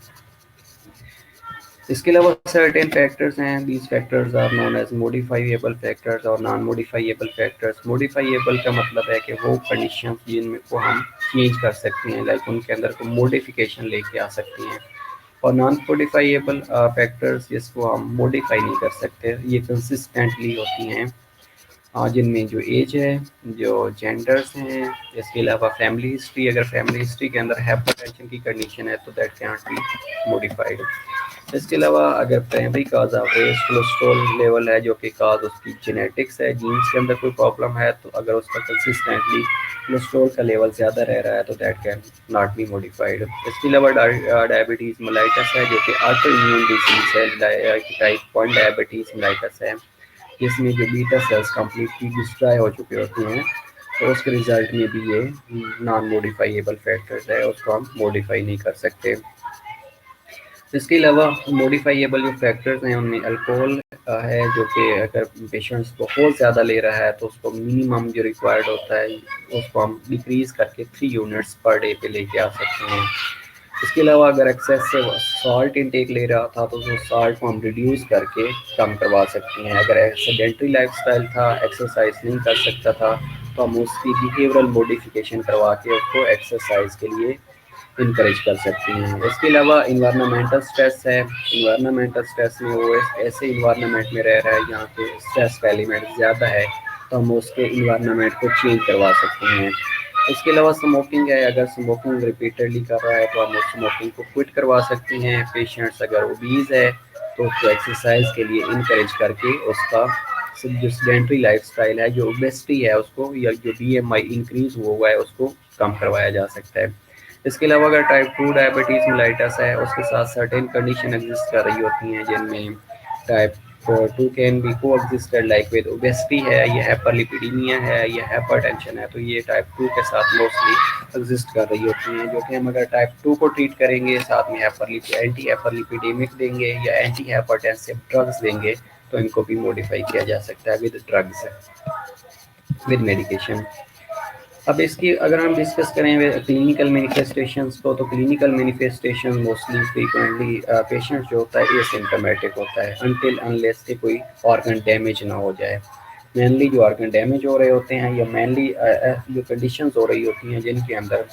इसके अलावा सर्टेन फैक्टर्स हैं, these factors are known as modifiable factors और नॉन मॉडिफाइएबल फैक्टर्स। मॉडिफाइएबल का मतलब है कि वो कंडीशन जिनमें को हम चेंज कर सकते हैं, लाइक उनके अंदर को मॉडिफिकेशन लेके आ सकती हैं। और नॉन मॉडिफाइएबल फैक्टर्स जिसको हम मॉडिफाई नहीं कर सकते, ये कंसिस्टेंटली होती हैं, जिनमें जो एज है, जो जेंडर्स हैं, इसके अलावा फैमिली हिस्ट्री। अगर फैमिली हिस्ट्री के अंदर हाइपरटेंशन की कंडीशन है तो that can not be modified. इसके अलावा अगर primary cause of race cholesterol level है जो कि काज उसकी जेनेटिक्स है, जीन्स के अंदर कोई प्रॉब्लम है, तो अगर उसका कंसिस्टेंटली कोलेस्ट्रॉल का लेवल ज़्यादा रह रहा है तो that can not be modified. इसके अलावा डायबिटीज़ मेलाइटस है जो कि ऑटो इम्यून डिजीज है, टाइप 1 डायबिटीज़ मेलाइटस है, जिसमें जो बीटा सेल्स कम्प्लीटली डिस्ट्रॉय हो चुके होते हैं, तो उसके रिजल्ट में भी ये नॉन मॉडिफाइएबल फैक्टर्स है, उसको हम मॉडिफाई नहीं कर सकते। इसके अलावा मॉडिफाइएबल जो फैक्टर्स हैं उनमें अल्कोहल है, जो कि अगर पेशेंट्स बहुत ज़्यादा ले रहा है तो उसको मिनिमम जो रिक्वायर्ड होता है उसको हम डिक्रीज़ करके 3 यूनिट्स पर डे पे लेके आ सकते हैं। इसके अलावा अगर एक्सेसिव सॉल्ट इंटेक ले रहा था तो उस सॉल्ट को हम रिड्यूस करके कम करवा सकते हैं। अगर सेडेंट्री लाइफस्टाइल था, एक्सरसाइज नहीं कर सकता था, तो हम उसकी बिहेवियरल मॉडिफिकेशन करवा के उसको एक्सरसाइज के लिए इनकरेज कर सकती हैं। इसके अलावा इन्वायरमेंटल स्ट्रेस है। इन्वायरमेंटल स्ट्रेस में वो ऐसे इन्वायरमेंट में रह रहा है जहाँ पे स्ट्रेस का एलिमेंट ज़्यादा है, तो हम उसके इन्वायरमेंट को चेंज करवा सकते हैं। इसके अलावा स्मोकिंग है, अगर स्मोकिंग रिपीटेडली कर रहा है तो हम उस स्मोकिंग को क्विट करवा सकते हैं। पेशेंट्स अगर ओबीज है तो उसको एक्सरसाइज के लिए इनकरेज करके उसका जो सेडेंट्री लाइफस्टाइल है, जो ओबेसिटी है उसको, या जो बीएमआई इंक्रीज हुआ है उसको कम करवाया जा सकता है। इसके अलावा अगर टाइप 2 डायबिटीज़ मेलाइटस है, उसके साथ सर्टेन कंडीशन एग्जिस्ट कर रही होती हैं जिनमें टाइप 2 कैन बी को एग्जिस्टेड लाइक विद ओबेसिटी है, ये हाइपरलिपिडीमिया है, ये हाइपरटेंशन है, तो ये टाइप 2 के साथ मोस्टली एग्जिस्ट कर रही होती हैं। जो कि हम अगर टाइप 2 को ट्रीट करेंगे, साथ में एंटी हाइपरलिपिडेमिक देंगे या एंटी हाइपरटेंसिव ड्रग्स देंगे, तो इनको भी मॉडिफाई किया जा सकता है विद ड्रग्स, विद मेडिकेशन। अब इसकी अगर हम डिस्कस करें क्लिनिकल मैनिफेस्टेशंस को, तो clinical manifestation mostly frequently patient जो होता है एसिम्प्टोमेटिक होता है अनटिल अनलेस के कोई ऑर्गन डैमेज ना हो जाए। मेनली जो ऑर्गन डैमेज हो रहे होते हैं या मेनली जो कंडीशंस हो रही होती हैं जिनके अंदर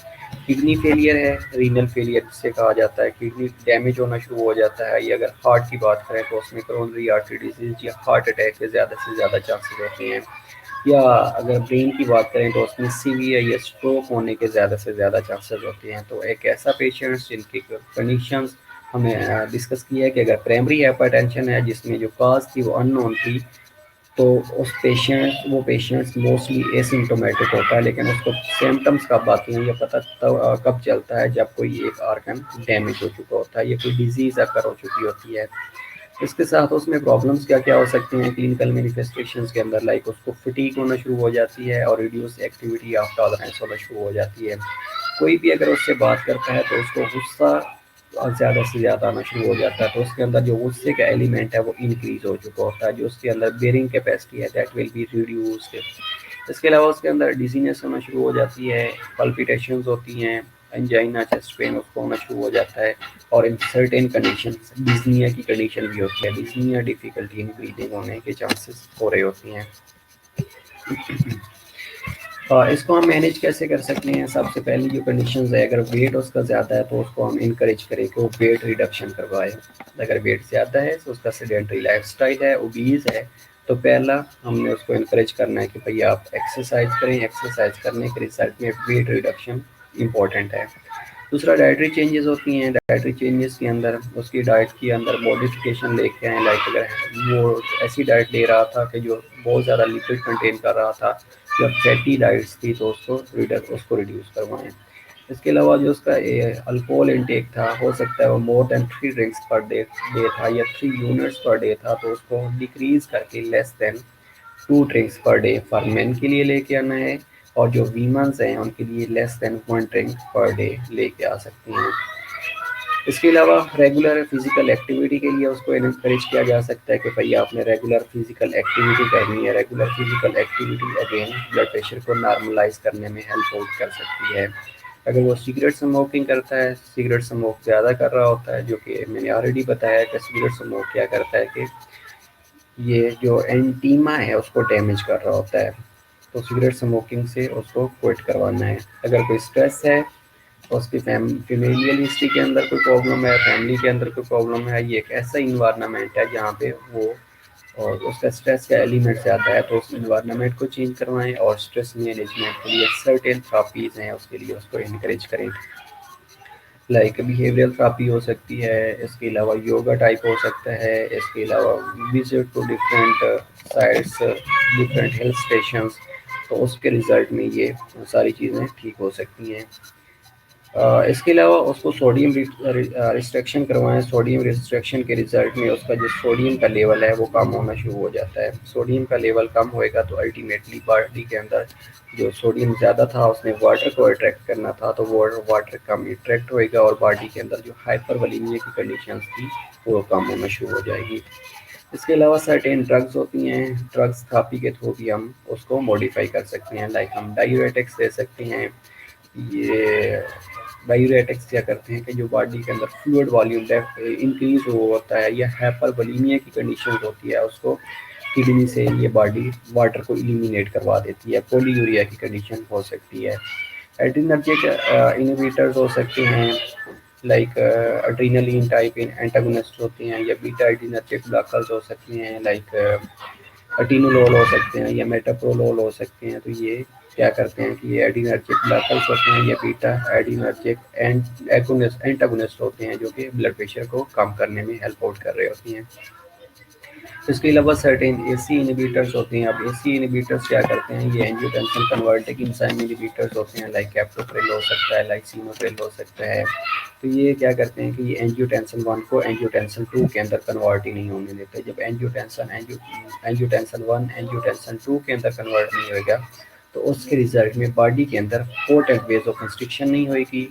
किडनी फेलियर है, रीनल फेलियर जिसे कहा जाता है, किडनी डैमेज होना शुरू हो जाता है, या अगर हार्ट की बात करें तो उसमें कोरोनरी आर्टरी डिजीज या हार्ट अटैक के ज़्यादा से ज़्यादा चांसेस होते हैं, या अगर ब्रेन की बात करें तो उसमें सीवियर या स्ट्रोक होने के ज़्यादा से ज़्यादा चांसेस होते हैं। तो एक ऐसा पेशेंट्स जिनकी कंडीशंस हमने डिस्कस किया है कि अगर प्राइमरी हाइपरटेंशन है जिसमें जो काज थी वो अननोन थी, तो वो पेशेंट्स मोस्टली एसिम्टोमेटिक होता है, लेकिन उसको सिम्टम्स कब आती हैं ये पता कब चलता है जब कोई एक ऑर्गन डैमेज हो चुका होता है या कोई डिजीज़ अकर हो चुकी होती है। इसके साथ उसमें प्रॉब्लम्स क्या-क्या हो सकती हैं क्लिनिकल मैनिफेस्टेशंस के अंदर, लाइक उसको फटीग होना शुरू हो जाती है और रिड्यूस एक्टिविटी ऑफ टॉलरेंस होना शुरू हो जाती है। कोई भी अगर उससे बात करता है तो उसको गुस्सा ज़्यादा से ज़्यादा आना शुरू हो जाता है, तो उसके अंदर जो गुस्से का एलिमेंट है वो इंक्रीज़ हो चुका होता है, जो उसके अंदर बेयरिंग कैपेसिटी है दैट विल बी रिड्यूस्ड। इसके अलावा उसके अंदर डिजीनेस होना शुरू हो जाती है, पल्पिटेशंस होती हैं, एंजाइना, चेस्ट पेन उसको होना शुरू हो जाता है, और इन सर्टेन कंडीशंस डिस्निया की कंडीशन भी होती है। डिस्निया डिफिकल्टी इन ब्रीदिंग होने के चांसेस हो रहे होती हैं। इसको हम मैनेज कैसे कर सकते हैं? सबसे पहली जो कंडीशंस है, अगर वेट उसका ज़्यादा है तो उसको हम इनकरेज करें कि वो वेट रिडक्शन करवाए। अगर वेट ज़्यादा है तो उसका सेडेंटरी लाइफस्टाइल है, ओबीज है, तो पहला हमने उसको इनकरेज करना है कि भाई आप एक्सरसाइज करें, एक्सरसाइज करने के रिजल्ट में वेट रिडक्शन इम्पॉर्टेंट है। दूसरा डाइटरी चेंजेस होती हैं, डाइटरी चेंजेस के अंदर उसकी डाइट के अंदर मॉडिफिकेशन लेके आएँ, लाइक अगर वो ऐसी डाइट ले रहा था कि जो बहुत ज़्यादा लिपिड कंटेन कर रहा था या फैटी डाइट्स थी, तो उसको रिड्यूस करवाएँ। इसके अलावा जो उसका अल्कोहल इनटेक था, हो सकता है वो more then 3 drinks per day था या 3 यूनिट्स पर डे था, तो उसको डिक्रीज़ करके less than 2 drinks per day for main के लिए लेके आना है, और जो वीमेंस हैं उनके लिए less than 1 drink per day लेके आ सकती हैं। इसके अलावा रेगुलर फिजिकल एक्टिविटी के लिए उसको इनकरेज किया जा सकता है कि भाई आपने रेगुलर फिजिकल एक्टिविटी करनी है। Regular physical activity again blood pressure को नॉर्मलाइज करने में हेल्प आउट कर सकती है। अगर वो सिगरेट स्मोकिंग करता है, सिगरेट स्मोक ज़्यादा कर रहा होता है, जो कि मैंने ऑलरेडी बताया कि सिगरेट स्मोक क्या करता है कि ये जो एंटीमा है उसको डैमेज कर रहा होता है, तो सिगरेट स्मोकिंग से उसको क्विट करवाना है। अगर कोई स्ट्रेस है, उसकी फैमिलियल हिस्ट्री के अंदर कोई प्रॉब्लम है, फैमिली के अंदर कोई प्रॉब्लम है, ये एक ऐसा इन्वायरमेंट है जहाँ पे वो और उसका स्ट्रेस का एलिमेंट ज़्यादा है, तो उस इन्वायरमेंट को चेंज करवाएं और स्ट्रेस मैनेजमेंट के लिए सर्टेन थेरापीज़ हैं उसके लिए उसको इनकरेज करें, लाइक बिहेवियरल थेरापी हो सकती है, इसके अलावा योगा टाइप हो सकता है, इसके अलावा visit to different sites, different hill stations, तो उसके रिज़ल्ट में ये सारी चीज़ें ठीक हो सकती हैं। इसके अलावा उसको सोडियम रिस्ट्रिक्शन करवाएं। सोडियम रिस्ट्रिक्शन के रिजल्ट में उसका जो सोडियम का लेवल है वो कम होना शुरू हो जाता है। सोडियम का लेवल कम होएगा तो अल्टीमेटली बॉडी के अंदर जो सोडियम ज़्यादा था उसने वाटर को अट्रैक्ट करना था, तो वो वाटर कम अट्रैक्ट होएगा और बॉडी के अंदर जो हाइपरवोलेमिया की कंडीशन थी वो कम होना शुरू हो जाएगी। इसके अलावा सर्टेन ड्रग्स होती हैं, ड्रग्स थेरेपी के थ्रू भी हम उसको मॉडिफाई कर सकते हैं। लाइक हम डायूरेटिक्स दे सकते हैं। ये डायूरेटिक्स क्या करते हैं कि जो बॉडी के अंदर फ्लूइड वॉल्यूम इंक्रीज होता है या हाइपरवोलेमिया की कंडीशन होती है, उसको किडनी से ये बॉडी वाटर को इलिमिनेट करवा देती है। पोलीयूरिया की कंडीशन हो सकती है। एड्रीनर्जिक इनहिबिटर्स हो सकते हैं, लाइक एड्रीनलिन टाइप एंटागोनिस्ट होते हैं, या बीटा एड्रीनर्जिक ब्लॉकर्स हो सकते हैं, लाइक अटीनोलोल हो सकते हैं या मेटाप्रोलोल हो सकते हैं। तो ये क्या करते हैं कि ये एडिनर्जिक ब्लॉकर्स होते हैं या बीटा एडिनर्जिक एंटागोनिस्ट होते हैं, जो कि ब्लड प्रेशर को कम करने में हेल्प आउट कर रहे होती हैं। इसके अलावा सर्टेन एसी इनहिबिटर्स होते हैं। अब एसी इनहिबिटर्स क्या करते हैं, ये एंजियोटेंसिन कन्वर्टिंग एंजाइम इनहिबिटर्स होते हैं, लाइक कैप्टोप्रिल हो सकता है, लाइक सीनोप्रिल हो सकता है। तो ये क्या करते हैं कि ये एंजियोटेंसिन 1 को एंजियोटेंसिन 2 के अंदर कन्वर्ट ही नहीं होने देते। जब एंजियोटेंसिन 1 एंजियोटेंसिन 2 के अंदर कन्वर्ट नहीं होगा, तो उसके रिजल्ट में बॉडी के अंदर पोटेंट वेज ऑफ कंस्ट्रिक्शन नहीं होगी,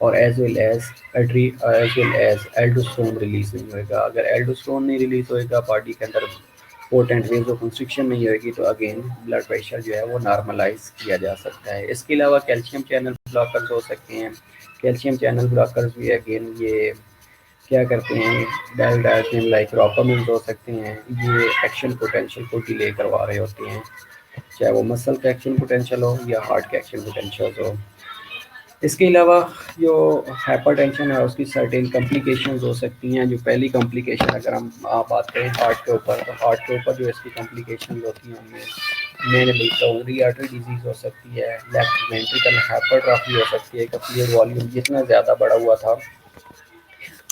और as well as aldosterone release नहीं होएगा। अगर एल्डोस्टेरोन नहीं रिलीज होएगा, बॉडी के अंदर पोटेंट वेज ऑफ कंस्ट्रिक्शन नहीं होगी, तो अगेन ब्लड प्रेशर जो है वो नॉर्मलाइज किया जा सकता है। इसके अलावा कैल्शियम चैनल ब्लॉकर्स हो सकते हैं। कैल्शियम चैनल ब्लॉकर्स भी अगेन ये क्या करते हैं, डायल्डाइसिन लाइक रोपामिन हो सकते हैं, ये एक्शन पोटेंशियल को डिले करवा रहे होते हैं, चाहे वो मसल का एक्शन पोटेंशियल हो या हार्ट का एक्शन पोटेंशियल हो। इसके अलावा जो हाइपरटेंशन है उसकी सर्टेन कॉम्प्लिकेशंस हो सकती हैं। जो पहली कॉम्प्लिकेशन अगर हम आप बात करें हार्ट के ऊपर, तो हार्ट के ऊपर जो इसकी कॉम्प्लिकेशंस होती हैं उनमें मेनली कोरोनरी आर्टरी डिजीज़ हो सकती है, लेफ्ट वेंट्रिकल हाइपरट्रॉफी हो सकती है। का फ्लूइड वॉल्यूम जितना ज़्यादा बढ़ा हुआ था,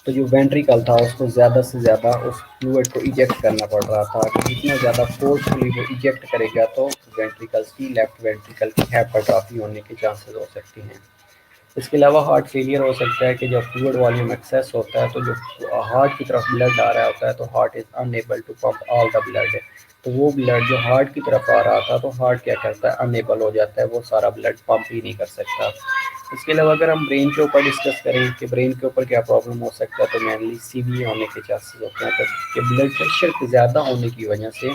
तो जो वेंट्रिकल था उसको ज़्यादा से ज़्यादा उस फ्लूइड को इजेक्ट करना पड़ रहा था, कि जितना ज़्यादा फोर्सफुली वो इजेक्ट करेगा तो वेंट्रिकल्स की लेफ्ट वेंट्रिकल की हाइपरट्रॉफी होने के चांसेस हो सकते हैं। इसके अलावा हार्ट फेलियर हो सकता है कि जब फ्लूइड वॉल्यूम एक्सेस होता है, तो जो हार्ट की तरफ ब्लड आ रहा होता है, तो heart is unable to pump all the blood. तो वो ब्लड जो हार्ट की तरफ आ रहा था, तो हार्ट क्या करता है, अनएबल हो जाता है, वो सारा ब्लड पंप ही नहीं कर सकता। इसके अलावा अगर हम ब्रेन के ऊपर डिस्कस करें कि ब्रेन के ऊपर क्या प्रॉब्लम हो सकता है, तो मेनली सीवीए होने के चांसेस होते हैं। तो ब्लड प्रेशर ज़्यादा होने की वजह से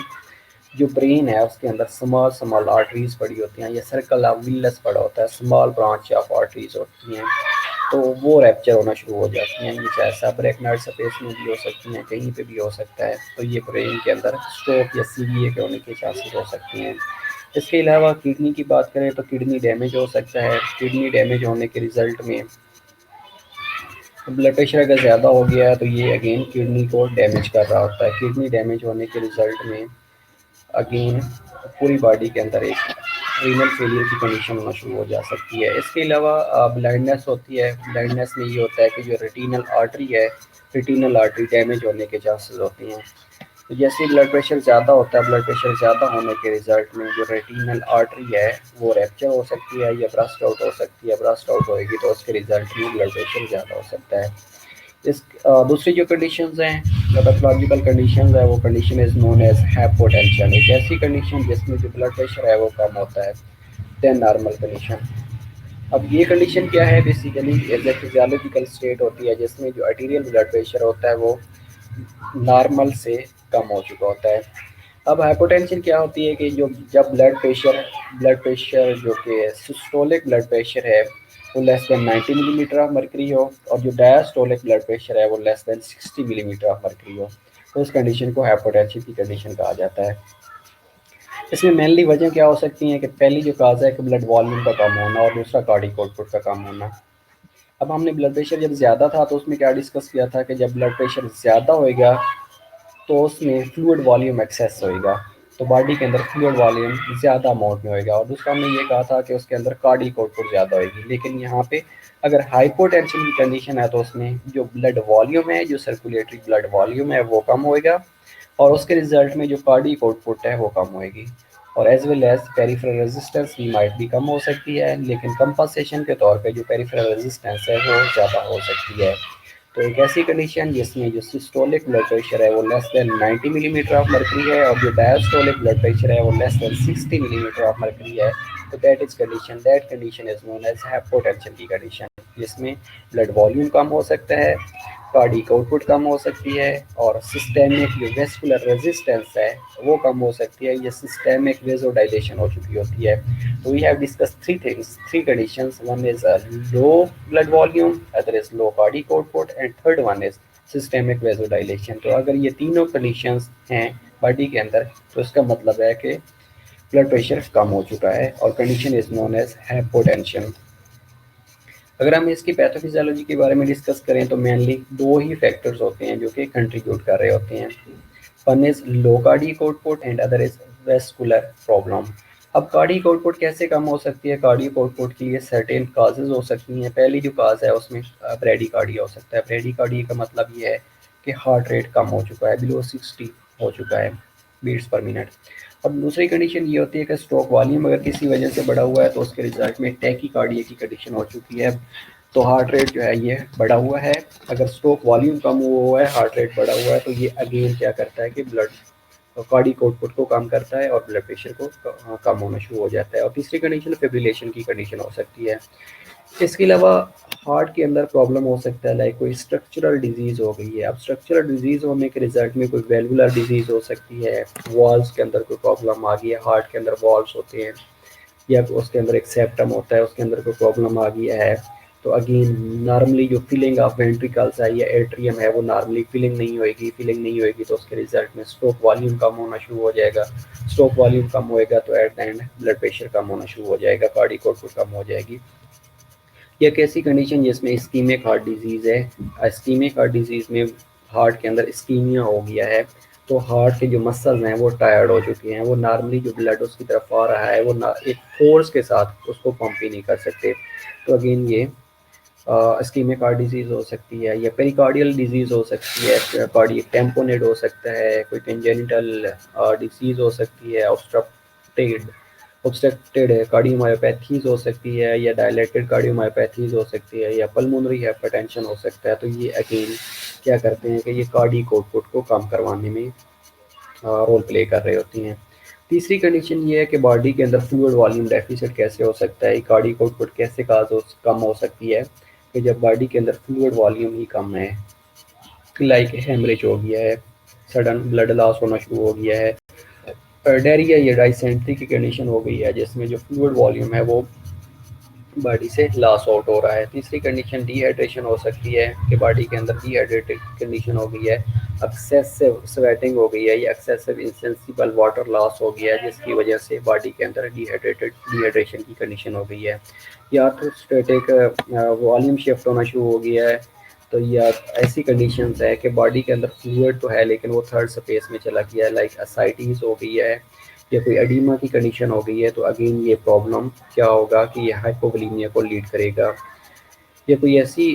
जो ब्रेन है उसके अंदर स्मॉल स्मॉल आर्टरीज पड़ी होती हैं, या सर्कल ऑफ विलस पड़ा होता है, स्मॉल ब्रांच ऑफ आर्टरीज होती हैं, तो वो रैप्चर होना शुरू हो जाती हैं। ये चाहे सबरेक्नल स्पेस में भी हो सकती हैं, कहीं पे भी हो सकता है। तो ये ब्रेन के अंदर स्ट्रोक या सीवीए के होने के चांसेस हो सकते हैं। इसके अलावा किडनी की बात करें तो किडनी डैमेज हो सकता है। किडनी डैमेज होने के रिजल्ट में ब्लड प्रेशर अगर ज़्यादा हो गया है, तो ये अगेन किडनी को डैमेज कर रहा होता है। किडनी डैमेज होने के रिजल्ट में अगेन पूरी बॉडी के अंदर एक रीनल फेलियर की कंडीशन होना शुरू हो जा सकती है। इसके अलावा ब्लाइंडनेस होती है। ब्लाइंडनेस में ये होता है कि जो रेटिनल आर्टरी है, रेटिनल आर्टरी डैमेज होने के चांसेस होते हैं। तो जैसे ब्लड प्रेशर ज़्यादा होता है, ब्लड प्रेशर ज़्यादा होने के रिजल्ट में जो रेटिनल आर्टरी है वो रैप्चर हो सकती है या ब्रस्ट आउट हो सकती है। ब्रस्ट आउट होएगी तो उसके रिजल्ट में ब्लड प्रेशर ज़्यादा हो सकता है। दूसरी जो कंडीशंस हैं, पैथोलॉजिकल कंडीशंस है, वो condition is known as hypotension. एक ऐसी कंडीशन जिसमें जो ब्लड प्रेशर है वो कम होता है देन नॉर्मल कंडीशन। अब ये कंडीशन क्या है, बेसिकली एक फिजियोलॉजिकल स्टेट होती है जिसमें जो आर्टीरियल ब्लड प्रेशर होता है वो नॉर्मल से कम हो चुका होता है। अब हाइपोटेंशन क्या होती है कि जो जब ब्लड प्रेशर जो कि सिस्टोलिक ब्लड प्रेशर है वो less than 90 millimetre of mercury हो, और जो डायस्टोलिक ब्लड प्रेशर है वो less than 60 millimetre of mercury हो, तो उस कंडीशन को हाइपोटेंशन की कंडीशन कहा जाता है। इसमें मेनली वजह क्या हो सकती है कि पहली जो काज है कि ब्लड वॉल्यूम का कम होना, और दूसरा कार्डिक आउटपुट का कम होना। अब हमने ब्लड प्रेशर जब ज़्यादा था तो उसमें क्या डिस्कस किया था कि जब ब्लड प्रेशर ज़्यादा होएगा तो उसमें फ्लूइड वॉल्यूम एक्सेस होएगा, तो बॉडी के अंदर फ्लूइड वॉल्यूम ज़्यादा अमाउंट में होएगा। और दूसरा हमने ये कहा था कि उसके अंदर कार्डिक आउटपुट ज़्यादा होएगी। लेकिन यहाँ पे अगर हाइपोटेंशन की कंडीशन है तो उसमें जो ब्लड वॉल्यूम है, जो सर्कुलेटरी ब्लड वॉल्यूम है वो कम होएगा, और उसके रिजल्ट में जो कार्डिक आउटपुट है वो कम होएगी, और as well as peripheral resistance भी माइट भी कम हो सकती है, लेकिन कंपनसेशन के तौर पे जो पेरिफेरल रेजिस्टेंस है वो ज़्यादा हो सकती है। तो एक ऐसी कंडीशन जिसमें जो सिस्टोलिक ब्लड प्रेशर है वो less than 90 millimetre of mercury है, और जो डायस्टोलिक ब्लड प्रेशर है वो less than 60 millimetre of mercury है, तो that condition is known as hypotension की कंडीशन, जिसमें ब्लड वॉल्यूम कम हो सकता है, कार्डिक आउटपुट कम हो सकती है, और सिस्टेमिक जो वेस्कुलर रेजिस्टेंस है वो कम हो सकती है, ये सिस्टेमिक वेजोडाइलेशन हो चुकी होती है। तो we have discuss three things, three conditions, one is low blood volume, other is low cardiac output, and third one is systemic vasodilation. तो अगर ये तीनों कंडीशंस हैं बॉडी के अंदर, तो इसका मतलब है कि ब्लड प्रेशर कम हो चुका है, और condition is known as hypotension. अगर हम इसकी पैथोफिजियोलॉजी के बारे में डिस्कस करें तो मेनली दो ही फैक्टर्स होते हैं जो कि कंट्रीब्यूट कर रहे होते हैं। One is low cardiac output and other is vascular problem. अब कार्डिक आउटपुट कैसे कम हो सकती है? कार्डिक आउटपुट के लिए सर्टेन काजेज हो सकती हैं। पहली जो काज है उसमें ब्रेडिकार्डिया हो सकता है। ब्रेडिकार्डिया का मतलब ये है कि हार्ट रेट कम हो चुका है, बिलो 60 हो चुका है बीट्स पर मिनट। और दूसरी कंडीशन ये होती है कि स्ट्रोक वॉल्यूम अगर किसी वजह से बढ़ा हुआ है तो उसके रिजल्ट में टैकीकार्डिया की कंडीशन हो चुकी है। तो हार्ट रेट जो है ये बढ़ा हुआ है। अगर स्ट्रोक वॉल्यूम कम हुआ है, हार्ट रेट बढ़ा हुआ है, तो ये अगेन क्या करता है कि ब्लड कार्डिक आउटपुट को कम करता है और ब्लड प्रेशर को कम होना शुरू हो जाता है। और तीसरी कंडीशन फिब्रिलेशन की कंडीशन हो सकती है। इसके अलावा हार्ट के अंदर प्रॉब्लम हो सकता है, लाइक कोई स्ट्रक्चरल डिजीज हो गई है। अब स्ट्रक्चरल डिजीज होने के रिजल्ट में कोई वेलुलर डिजीज हो सकती है, वॉल्स के अंदर कोई प्रॉब्लम आ गई है, हार्ट के अंदर वॉल्स होते हैं, या उसके अंदर एक सेप्टम होता है, उसके अंदर कोई प्रॉब्लम आ गया है, तो अगेन नॉर्मली जो फिलिंग ऑफ वेंट्रिकल्स है या एट्रियम है वो नॉर्मली फिलिंग नहीं होएगी, तो उसके रिजल्ट में स्ट्रोक वॉल्यूम कम होना शुरू हो जाएगा। स्ट्रोक वॉल्यूम कम होएगा तो at the end blood pressure कम होना शुरू हो जाएगा, कार्डिक आउटपुट कम हो जाएगी। ये एक ऐसी कंडीशन जिसमें इस्कीमिक हार्ट डिजीज़ है। इस्कीमिक हार्ट डिजीज़ में हार्ट के अंदर इस्कीमिया हो गया है, तो हार्ट के जो मसल्स हैं वो टायर्ड हो चुके हैं, वो नॉर्मली जो ब्लड उसकी तरफ आ रहा है वो ना एक फोर्स के साथ उसको पंप ही नहीं कर सकते। तो अगेन ये इस्कीमिक हार्ट डिजीज़ हो सकती है, या पेरिकार्डियल डिजीज़ हो सकती है, कार्डियक टेम्पोनेट हो सकता है, कोई कंजेनिटल डिसीज़ हो सकती है, ऑब्स्ट्रक्टेड कार्डियोमायोपैथीज हो सकती है, या डायलेटेड कार्डियोमायोपैथीज हो सकती है, या पल्मोनरी हाइपरटेंशन हो सकता है। तो ये अगेन क्या करते हैं कि ये कार्डिक आउटपुट को कम करवाने में रोल प्ले कर रहे होती हैं। तीसरी कंडीशन ये है कि बॉडी के अंदर फ्लूइड वॉल्यूम डेफिसिट कैसे हो सकता है, कार्डिक आउटपुट कैसे कम हो सकती है, कि जब बॉडी के अंदर फ्लूइड वॉल्यूम ही कम है, लाइक हेमरेज हो गया है, सडन ब्लड लॉस होना शुरू हो गया है, डायरिया या डाइसेंट्री की कंडीशन हो गई है जिसमें जो फ्लूइड वॉल्यूम है वो बॉडी से लॉस आउट हो रहा है। तीसरी कंडीशन डिहाइड्रेशन हो सकती है कि बॉडी के अंदर डिहाइड्रेटेड कंडीशन हो गई है, एक्सेसिव स्वेटिंग हो गई है, या एक्सेसिव इंसेंसिबल वाटर लॉस हो गया है जिसकी वजह से बॉडी के अंदर डिहाइड्रेशन की कंडीशन हो गई है, या आर्थरोस्टेटिक वॉल्यूम शिफ्ट होना शुरू हो गया है। तो या ऐसी कंडीशंस है कि बॉडी के अंदर फ्लूइड तो है लेकिन वो थर्ड स्पेस में चला गया है, लाइक असाइटीज हो गई है, या कोई एडिमा की कंडीशन हो गई है। तो अगेन ये प्रॉब्लम क्या होगा कि ये हाइपोवोलेमिया को लीड करेगा। या कोई ऐसी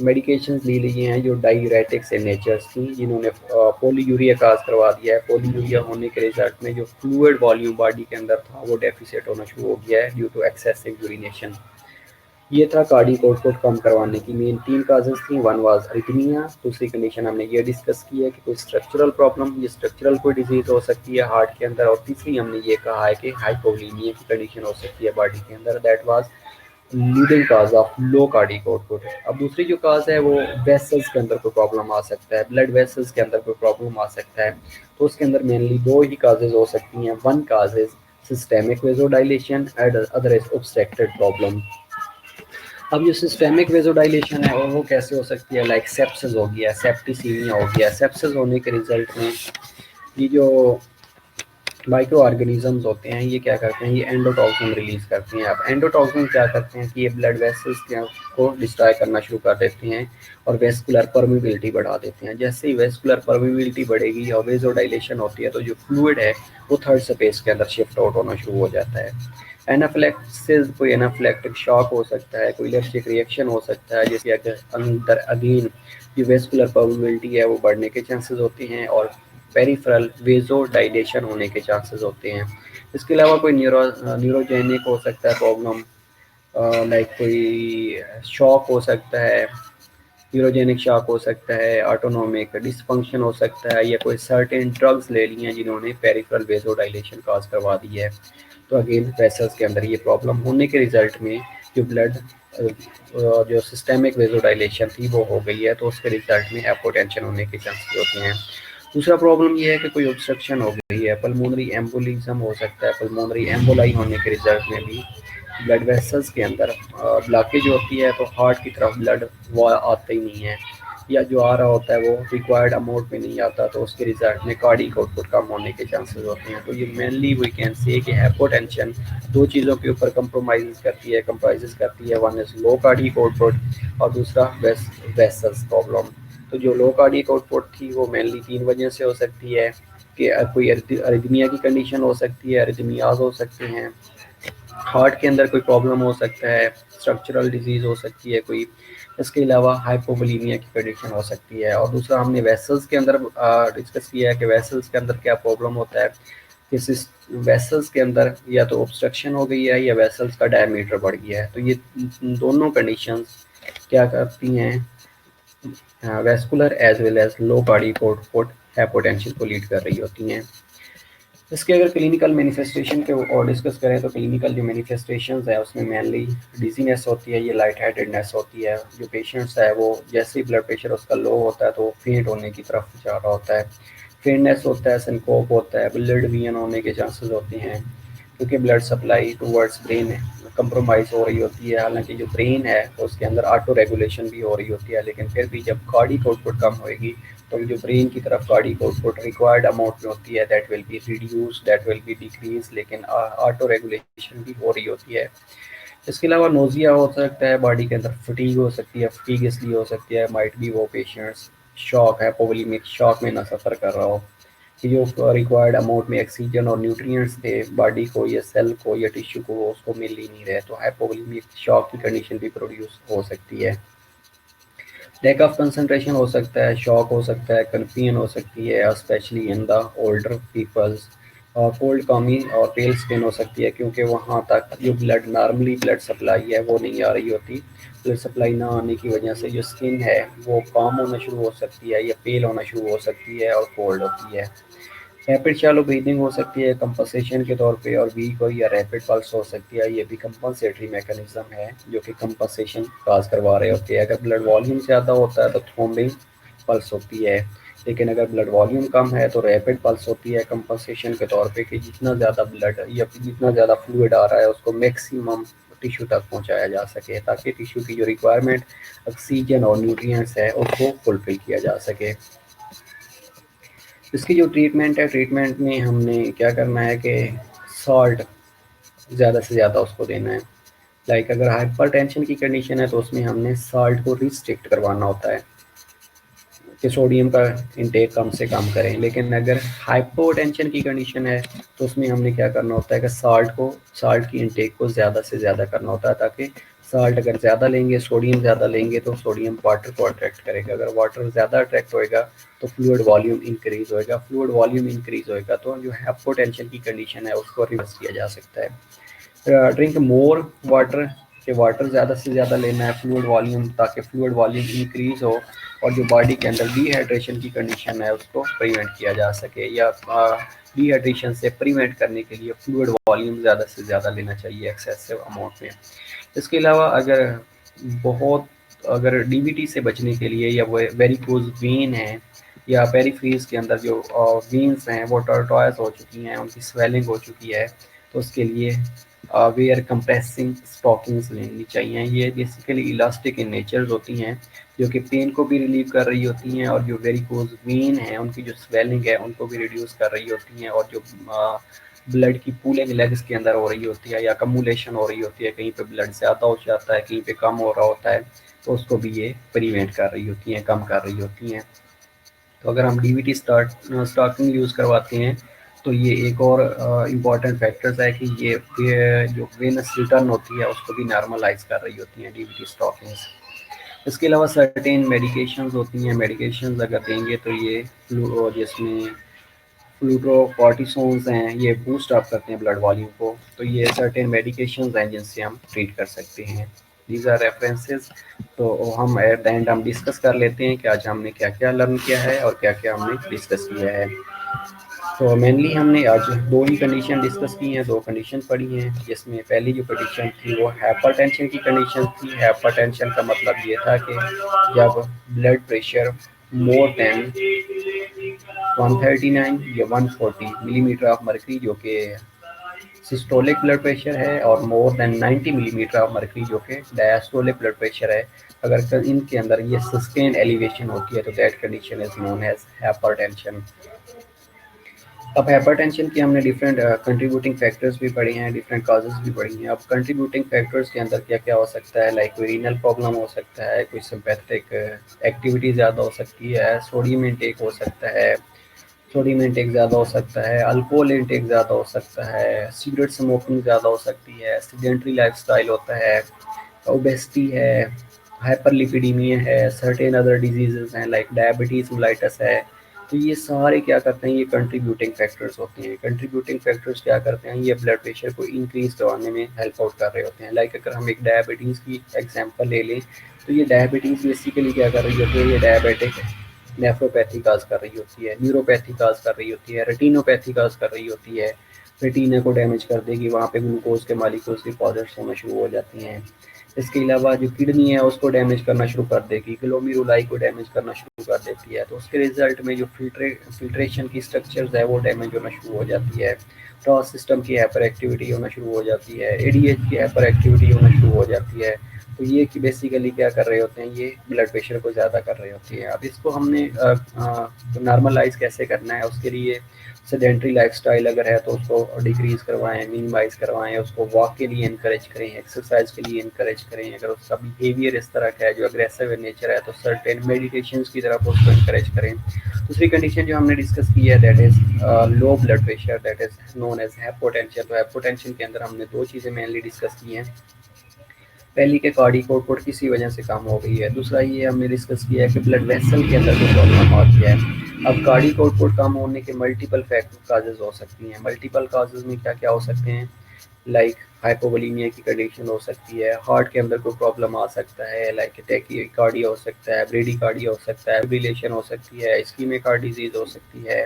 मेडिकेशंस ली ली हैं जो डायूरेटिक्स इन नेचर्स थी, जिन्होंने पोलीयूरिया काज करवा दिया है। पोलीयूरिया होने के रिजल्ट में जो फ्लूइड वॉल्यूम बॉडी के अंदर था वो डेफिसिट होना शुरू हो गया है ड्यू टू एक्सेसिव यूरिनेशन। ये था कार्डिक आउटपुट कम करवाने की मेन तीन काजेस थी। वन वाज अरिथमिया, दूसरी कंडीशन हमने ये डिस्कस की है कि कोई स्ट्रक्चरल प्रॉब्लम, ये स्ट्रक्चरल कोई डिजीज हो सकती है हार्ट के अंदर, और तीसरी हमने ये कहा है कि हाइपोवोलेमिया की कंडीशन हो सकती है बॉडी के अंदर, that was leading cause of low cardiac output. अब दूसरी जो काज है वो वेसल्स के अंदर कोई प्रॉब्लम आ सकता है, ब्लड वेसल्स के अंदर कोई प्रॉब्लम आ सकता है। तो उसके अंदर मेनली दो ही काजेज हो सकती हैं। One cause is systemic vasodilation and other is obstructed problem. अब जो सिस्टेमिक वेजोडाइलेशन है वो कैसे हो सकती है, लाइक सेप्सिस हो गया, सेप्टिसीमिया हो गया। सेप्सिस होने के रिजल्ट में ये जो माइक्रो ऑर्गेनिजम्स होते हैं ये क्या करते हैं, ये एंडोटॉक्सिन रिलीज करते हैं। अब एंडोटॉक्सिन क्या करते हैं कि ये ब्लड वेसल्स को डिस्ट्रॉय करना शुरू कर देते हैं और वेस्कुलर परमिबिलिटी बढ़ा देते हैं। जैसे ही वेस्कुलर परमिबिलिटी बढ़ेगी और वेजोडाइलेशन होती है तो जो फ्लूइड है वो थर्ड स्पेस के अंदर शिफ्ट आउट होना शुरू हो जाता है। एनाफिलैक्सिस, कोई एनाफिलैक्टिक शॉक हो सकता है, कोई इलेक्ट्रिक रिएक्शन हो सकता है, जिसके अंदर अगेन जो वेस्कुलर परमिबिलिटी है वो बढ़ने के चांसेस होते हैं और पेरिफेरल वेजोडाइलेशन होने के चांसेस होते हैं। इसके अलावा कोई न्यूरोजेनिक हो सकता है प्रॉब्लम, लाइक कोई शॉक हो सकता है, न्यूरोजेनिक शॉक हो सकता है, ऑटोनोमिक डिसफंक्शन हो सकता है, या कोई सर्टेन ड्रग्स ले ली हैं जिन्होंने पेरिफेरल वेजोडाइलेशन काज करवा दी है। तो अगेन वेसल्स के अंदर ये प्रॉब्लम होने के रिजल्ट में जो ब्लड जो सिस्टेमिक वेजोडाइलेशन थी वो हो गई है, तो उसके रिजल्ट में हाइपोटेंशन होने के चांसेस होते हैं। दूसरा प्रॉब्लम ये है कि कोई ऑब्स्ट्रक्शन हो गई है, पल्मोनरी एम्बोलिज्म हो सकता है, पल्मोनरी एम्बोलाई होने के रिजल्ट में भी ब्लड वेसल्स के अंदर ब्लॉकेज होती है, तो हार्ट की तरफ ब्लड वो आता ही नहीं है, या जो आ रहा होता है वो रिक्वायर्ड अमाउंट में नहीं आता, तो उसके रिजल्ट में कार्डियक आउटपुट कम होने के चांसेस होते हैं। तो ये मेनली वी कैन से कि हाइपोटेंशन दो चीज़ों के ऊपर कंप्रोमाइज करती है, one is low cardiac output और दूसरा वेसल्स प्रॉब्लम। तो जो लो कार्डियक आउटपुट थी वो मेनली तीन वजह से हो सकती है कि कोई अरिथमिया की कंडीशन हो सकती है, अरिथमियाज हो सकते हैं, हार्ट के अंदर कोई प्रॉब्लम हो सकता है, स्ट्रक्चरल डिजीज़ हो सकती है कोई, इसके अलावा हाइपोवोलीमिया की कंडीशन हो सकती है। और दूसरा हमने वेसल्स के अंदर डिस्कस किया है कि वेसल्स के अंदर क्या प्रॉब्लम होता है, कि वेसल्स के अंदर या तो ऑब्स्ट्रक्शन हो गई है या वेसल्स का डायमीटर बढ़ गया है। तो ये दोनों कंडीशंस क्या करती हैं, vascular as well as low cardiac output hypotension को लीड कर रही होती हैं। इसके अगर क्लिनिकल मैनिफेस्टेशन के और डिस्कस करें तो क्लिनिकल जो मैनिफेस्टेशंस है उसमें मेनली डिजीनेस होती है, ये लाइट हेडेडनेस होती है। जो पेशेंट्स है वो जैसे ही ब्लड प्रेशर उसका लो होता है तो फेंट होने की तरफ जा रहा होता है, फेंटनेस होता है, सिनकोप होता है, ब्लड वीन होने के चांसेस होते हैं, क्योंकि blood supply towards brain compromise हो रही होती है। हालांकि जो ब्रेन है उसके अंदर ऑटो रेगुलेशन भी हो रही होती है, लेकिन फिर भी जब कार्डियक आउटपुट कम होएगी तो जो ब्रेन की तरफ कार्डियक आउटपुट रिक्वायर्ड अमाउंट में होती है that will be reduce, that will be decrease, लेकिन ऑटो रेगुलेशन भी हो रही होती है। इसके अलावा नोजिया हो सकता है, बॉडी के अंदर फटीग हो सकती है, फटीग इसलिए हो सकती है माइट भी वो पेशेंट्स शॉक है, पोवलीमिक शॉक में ना सफ़र कर रहा हो कि जो रिक्वायर्ड अमाउंट में ऑक्सीजन और न्यूट्रिएंट्स थे बॉडी को या सेल को या टिश्यू को उसको मिल ही नहीं रहे, तो हाइपोवोलेमिक शॉक की कंडीशन भी प्रोड्यूस हो सकती है। लैक ऑफ कंसंट्रेशन हो सकता है, शॉक हो सकता है, कन्फ्यूजन हो सकती है, specially in the older peoples. और कोल्ड कॉमी और पेल स्किन हो सकती है, क्योंकि वहाँ तक जो ब्लड नॉर्मली ब्लड सप्लाई है वो नहीं आ रही होती। ब्लड सप्लाई ना आने की वजह से जो स्किन है वो काम होना शुरू हो सकती है या पेल होना शुरू हो सकती है और कोल्ड होती है। रैपिड शैलो ब्रीदिंग हो सकती है कंपनसेशन के तौर पे, और वीक हो या रैपिड पल्स हो सकती है, ये भी कंपनसेटरी मैकेनिज्म है जो कि कंपनसेशन काज करवा रहे होते हैं। अगर ब्लड वॉल्यूम ज़्यादा होता है तो थ्रोम्बिंग पल्स होती है, लेकिन अगर ब्लड वॉल्यूम कम है तो रैपिड पल्स होती है कंपनसेशन के तौर पे कि जितना ज़्यादा ब्लड या जितना ज़्यादा फ्लूइड आ रहा है उसको मैक्सिमम टिश्यू तक पहुंचाया जा सके, ताकि टिश्यू की जो रिक्वायरमेंट ऑक्सीजन और न्यूट्रिएंट्स है उसको फुलफिल किया जा सके। इसकी जो ट्रीटमेंट है, ट्रीटमेंट में हमने क्या करना है कि सॉल्ट ज़्यादा से ज़्यादा उसको देना है। लाइक अगर हाइपरटेंशन की कंडीशन है तो उसमें हमने सॉल्ट को रिस्ट्रिक्ट करवाना होता है कि सोडियम का इंटेक कम से कम करें। लेकिन अगर हाइपोटेंशन की कंडीशन है तो उसमें हमने क्या करना होता है कि सॉल्ट की इंटेक को ज़्यादा से ज़्यादा करना होता है, ताकि सॉल्ट अगर ज़्यादा लेंगे, सोडियम ज़्यादा लेंगे तो सोडियम वाटर को अट्रैक्ट करेगा, अगर वाटर ज़्यादा अट्रैक्ट होएगा तो फ्लूइड वॉल्यूम इंक्रीज़ होएगा, फ्लूइड वॉल्यूम इंक्रीज़ होएगा तो जो हाइपोटेंशन की कंडीशन है उसको रिवर्स किया जा सकता है। ड्रिंक मोर वाटर, कि वाटर ज़्यादा से ज़्यादा लेना है, फ्लूइड वॉल्यूम, ताकि फ्लूइड वॉल्यूम इंक्रीज़ हो और जो बॉडी के अंदर डिहाइड्रेशन की कंडीशन है उसको प्रिवेंट किया जा सके, या डिहाइड्रेशन से प्रिवेंट करने के लिए फ्लूइड वॉल्यूम ज़्यादा से ज़्यादा लेना चाहिए एक्सेसिव अमाउंट में। इसके अलावा अगर डीवीटी से बचने के लिए या वो वेरिकोज वेन है या पेरिफेरीज के अंदर जो वेन्स हैं वो टर्टॉयज हो चुकी हैं, उनकी स्वेलिंग हो चुकी है, तो उसके लिए वेयर कंप्रेसिंग स्टॉकिंग्स लेनी चाहिए। ये बेसिकली इलास्टिक इन नेचर होती हैं जो कि पेन को भी रिलीव कर रही होती हैं और जो वेरिकोज वेन है उनकी जो स्वेलिंग है उनको भी रिड्यूस कर रही होती हैं, और जो ब्लड की पूलिंग लेग्स के अंदर हो रही होती है या कमूलेशन हो रही होती है, कहीं पे ब्लड ज़्यादा हो जाता है, कहीं पे कम हो रहा होता है, तो उसको भी ये प्रिवेंट कर रही होती हैं, कम कर रही होती हैं। तो अगर हम डीवीटी स्टॉकिंग यूज़ करवाते हैं तो ये एक और इम्पॉर्टेंट फैक्टर्स है कि ये जो वेनस रिटर्न होती है उसको भी नॉर्मलाइज कर रही होती हैं डीवीटी स्टॉकिंग्स। इसके अलावा सर्टेन मेडिकेशंस होती हैं, मेडिकेशंस अगर देंगे तो ये जिसमें फ्लूट्रोकॉर्टिसोन्स हैं ये बूस्ट अप करते हैं ब्लड वॉल्यूम को, तो ये सर्टेन मेडिकेशंस हैं जिनसे हम ट्रीट कर सकते हैं। These are references. तो हम एट द एंड हम डिस्कस कर लेते हैं कि आज हमने क्या क्या लर्न किया है और क्या क्या हमने डिस्कस किया है। तो मेनली हमने आज दो ही कंडीशन डिस्कस की हैं, दो कंडीशन पढ़ी हैं, जिसमें पहली जो कंडीशन थी वो हाइपरटेंशन की कंडीशन थी। हाइपरटेंशन का मतलब ये था कि जब ब्लड प्रेशर मोर देन 139 या 140 मिलीमीटर ऑफ मर्करी, जो कि सिस्टोलिक ब्लड प्रेशर है, और more than 90 millimetre of mercury, जो कि डायस्टोलिक ब्लड प्रेशर है, अगर इनके अंदर ये सस्टेन एलिवेशन होती है तो that condition is known as hypertension. अब हाइपरटेंशन की हमने डिफरेंट कंट्रीब्यूटिंग फैक्टर्स भी पढ़े हैं, डिफरेंट कॉजेज भी पढ़ी हैं। अब कंट्रीब्यूटिंग फैक्टर्स के अंदर क्या क्या हो सकता है, लाइक कोई रीनल प्रॉब्लम हो सकता है, कोई सिंपैथेटिक एक्टिविटी ज़्यादा हो सकती है, सोडियम इंटेक हो सकता है, सोडियम इंटेक ज़्यादा हो सकता है, अल्कोहल इंटेक ज़्यादा हो सकता है, सिगरेट स्मोकिंग ज़्यादा हो सकती है, सेडेंटरी लाइफस्टाइल होता है, ओबेसिटी है, हाइपरलिपिडीमिया है, सर्टेन अदर डिजीजेस हैं लाइक डायबिटीज मेलाइटस है। तो ये सारे क्या करते हैं, ये कंट्रीब्यूटिंग फैक्टर्स होते हैं। कंट्रीब्यूटिंग फैक्टर्स क्या करते हैं, ये ब्लड प्रेशर को इंक्रीज करवाने में हेल्प आउट कर रहे होते हैं। लाइक अगर हम एक डायबिटीज़ की एग्जांपल ले लें, तो ये डायबिटीज़ बेसिकली क्या कर रही होती है, ये डायबिटिक नेफ्रोपैथी काज कर रही होती है, न्यूरोपैथी काज कर रही होती है, रेटिनोपैथी काज कर रही होती है। रेटिना को डैमेज कर देगी, वहाँ पे ग्लूकोज के मालिक्यूल्स डिपॉजिट्स होना शुरू हो जाती हैं। इसके अलावा जो किडनी है उसको डैमेज करना शुरू कर देगी, ग्लोमेरुलाई को डैमेज करना शुरू कर देती है। तो उसके रिजल्ट में जो फिल्ट्रेशन की स्ट्रक्चर्स है वो डैमेज होना शुरू हो जाती है। ट्रॉस सिस्टम की हाइपर एक्टिविटी होना शुरू हो जाती है, एडीएच की हाइपर एक्टिविटी होना शुरू हो जाती है। तो ये कि बेसिकली क्या कर रहे होते हैं, ये ब्लड प्रेशर को ज़्यादा कर रहे होते हैं। अब इसको हमने नॉर्मलाइज कैसे करना है, उसके लिए सेडेंट्री लाइफस्टाइल अगर है तो उसको डिक्रीज करवाएं, मिनिमाइज करवाएं, उसको वॉक के लिए इनकरेज करें, एक्सरसाइज के लिए इनकरेज करें। अगर उसका बिहेवियर इस तरह का है जो अग्रेसिव इन नेचर है तो सर्टेन मेडिटेशंस की तरफ उसको इनकरेज करें। दूसरी कंडीशन जो हमने डिस्कस की है that is low blood pressure, that is known as hypotension. तो हाइपोटेंशन के अंदर हमने दो चीज़ें मेनली डिस्कस की हैं। पहली के कार्डिक आउटपुट किसी वजह से कम हो गई है, दूसरा ये हमने डिस्कस किया है कि ब्लड वेसल के अंदर कोई प्रॉब्लम आ गया है। अब कार्डिक आउटपुट कम होने के मल्टीपल फैक्टर काजेज हो सकती हैं। मल्टीपल काजेज में क्या क्या हो सकते हैं, लाइक हाइपोवोलीमिया की कंडीशन हो सकती है, हार्ट के अंदर कोई प्रॉब्लम आ सकता है, लाइक टैकीकार्डिया हो सकता है, ब्रेडिकार्डिया हो सकता है, फिब्रिलेशन हो सकती है, इस्कीमिक हार्ट डिजीज हो सकती है।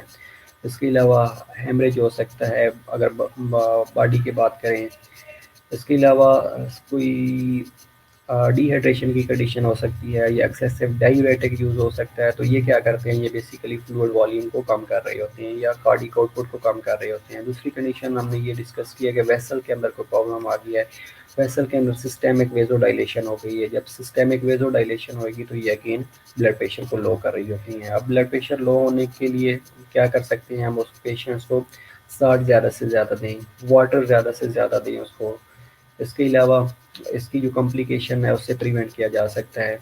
इसके अलावा हेमरेज हो सकता है अगर बॉडी की बात करें। इसके अलावा कोई डिहाइड्रेशन की कंडीशन हो सकती है या एक्सेसिव डायूरेटिक यूज़ हो सकता है। तो ये क्या करते हैं, ये बेसिकली फ्लूइड वॉल्यूम को कम कर रहे होते हैं या कार्डिक आउटपुट को कम कर रहे होते हैं। दूसरी कंडीशन हमने ये डिस्कस किया कि वेसल के अंदर कोई प्रॉब्लम आ गई है, वेसल के अंदर सिस्टेमिक वेजोडाइलेशन हो गई है। जब सिस्टेमिक वेजोडाइलेशन होगी तो ये अगेन ब्लड प्रेशर को लो कर रही होती हैं। अब ब्लड प्रेशर लो होने के लिए क्या कर सकते हैं, हम उस पेशेंट्स को साल्ट ज़्यादा से ज़्यादा दें, वाटर ज़्यादा से ज़्यादा दें उसको। इसके अलावा इसकी जो कॉम्प्लिकेशन है उससे प्रिवेंट किया जा सकता है।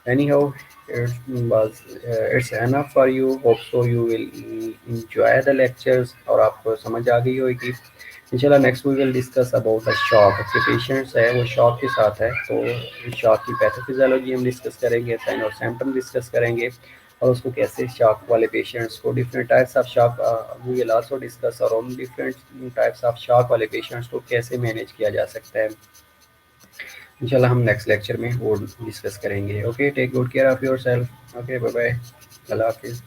Anyhow it's enough for you, hope so you will enjoy the lectures और आपको समझ आ गई होगी। इंशाल्लाह next we will discuss about the shock. के पेशेंट्स है वो शॉक के साथ है, तो शॉक की पैथोफिजियोलॉजी हम डिस्कस करेंगे, साइन और सिम्टम डिस्कस करेंगे, और उसको कैसे शॉक वाले पेशेंट्स को different types of shock we will also discuss, और उन डिफरेंट टाइप्स ऑफ शॉक वाले पेशेंट्स को कैसे मैनेज किया जा सकता है। इंशाल्लाह हम नेक्स्ट लेक्चर में वो डिस्कस करेंगे। Okay, take good care of yourself. Okay, bye bye, अल्लाह हाफिज़।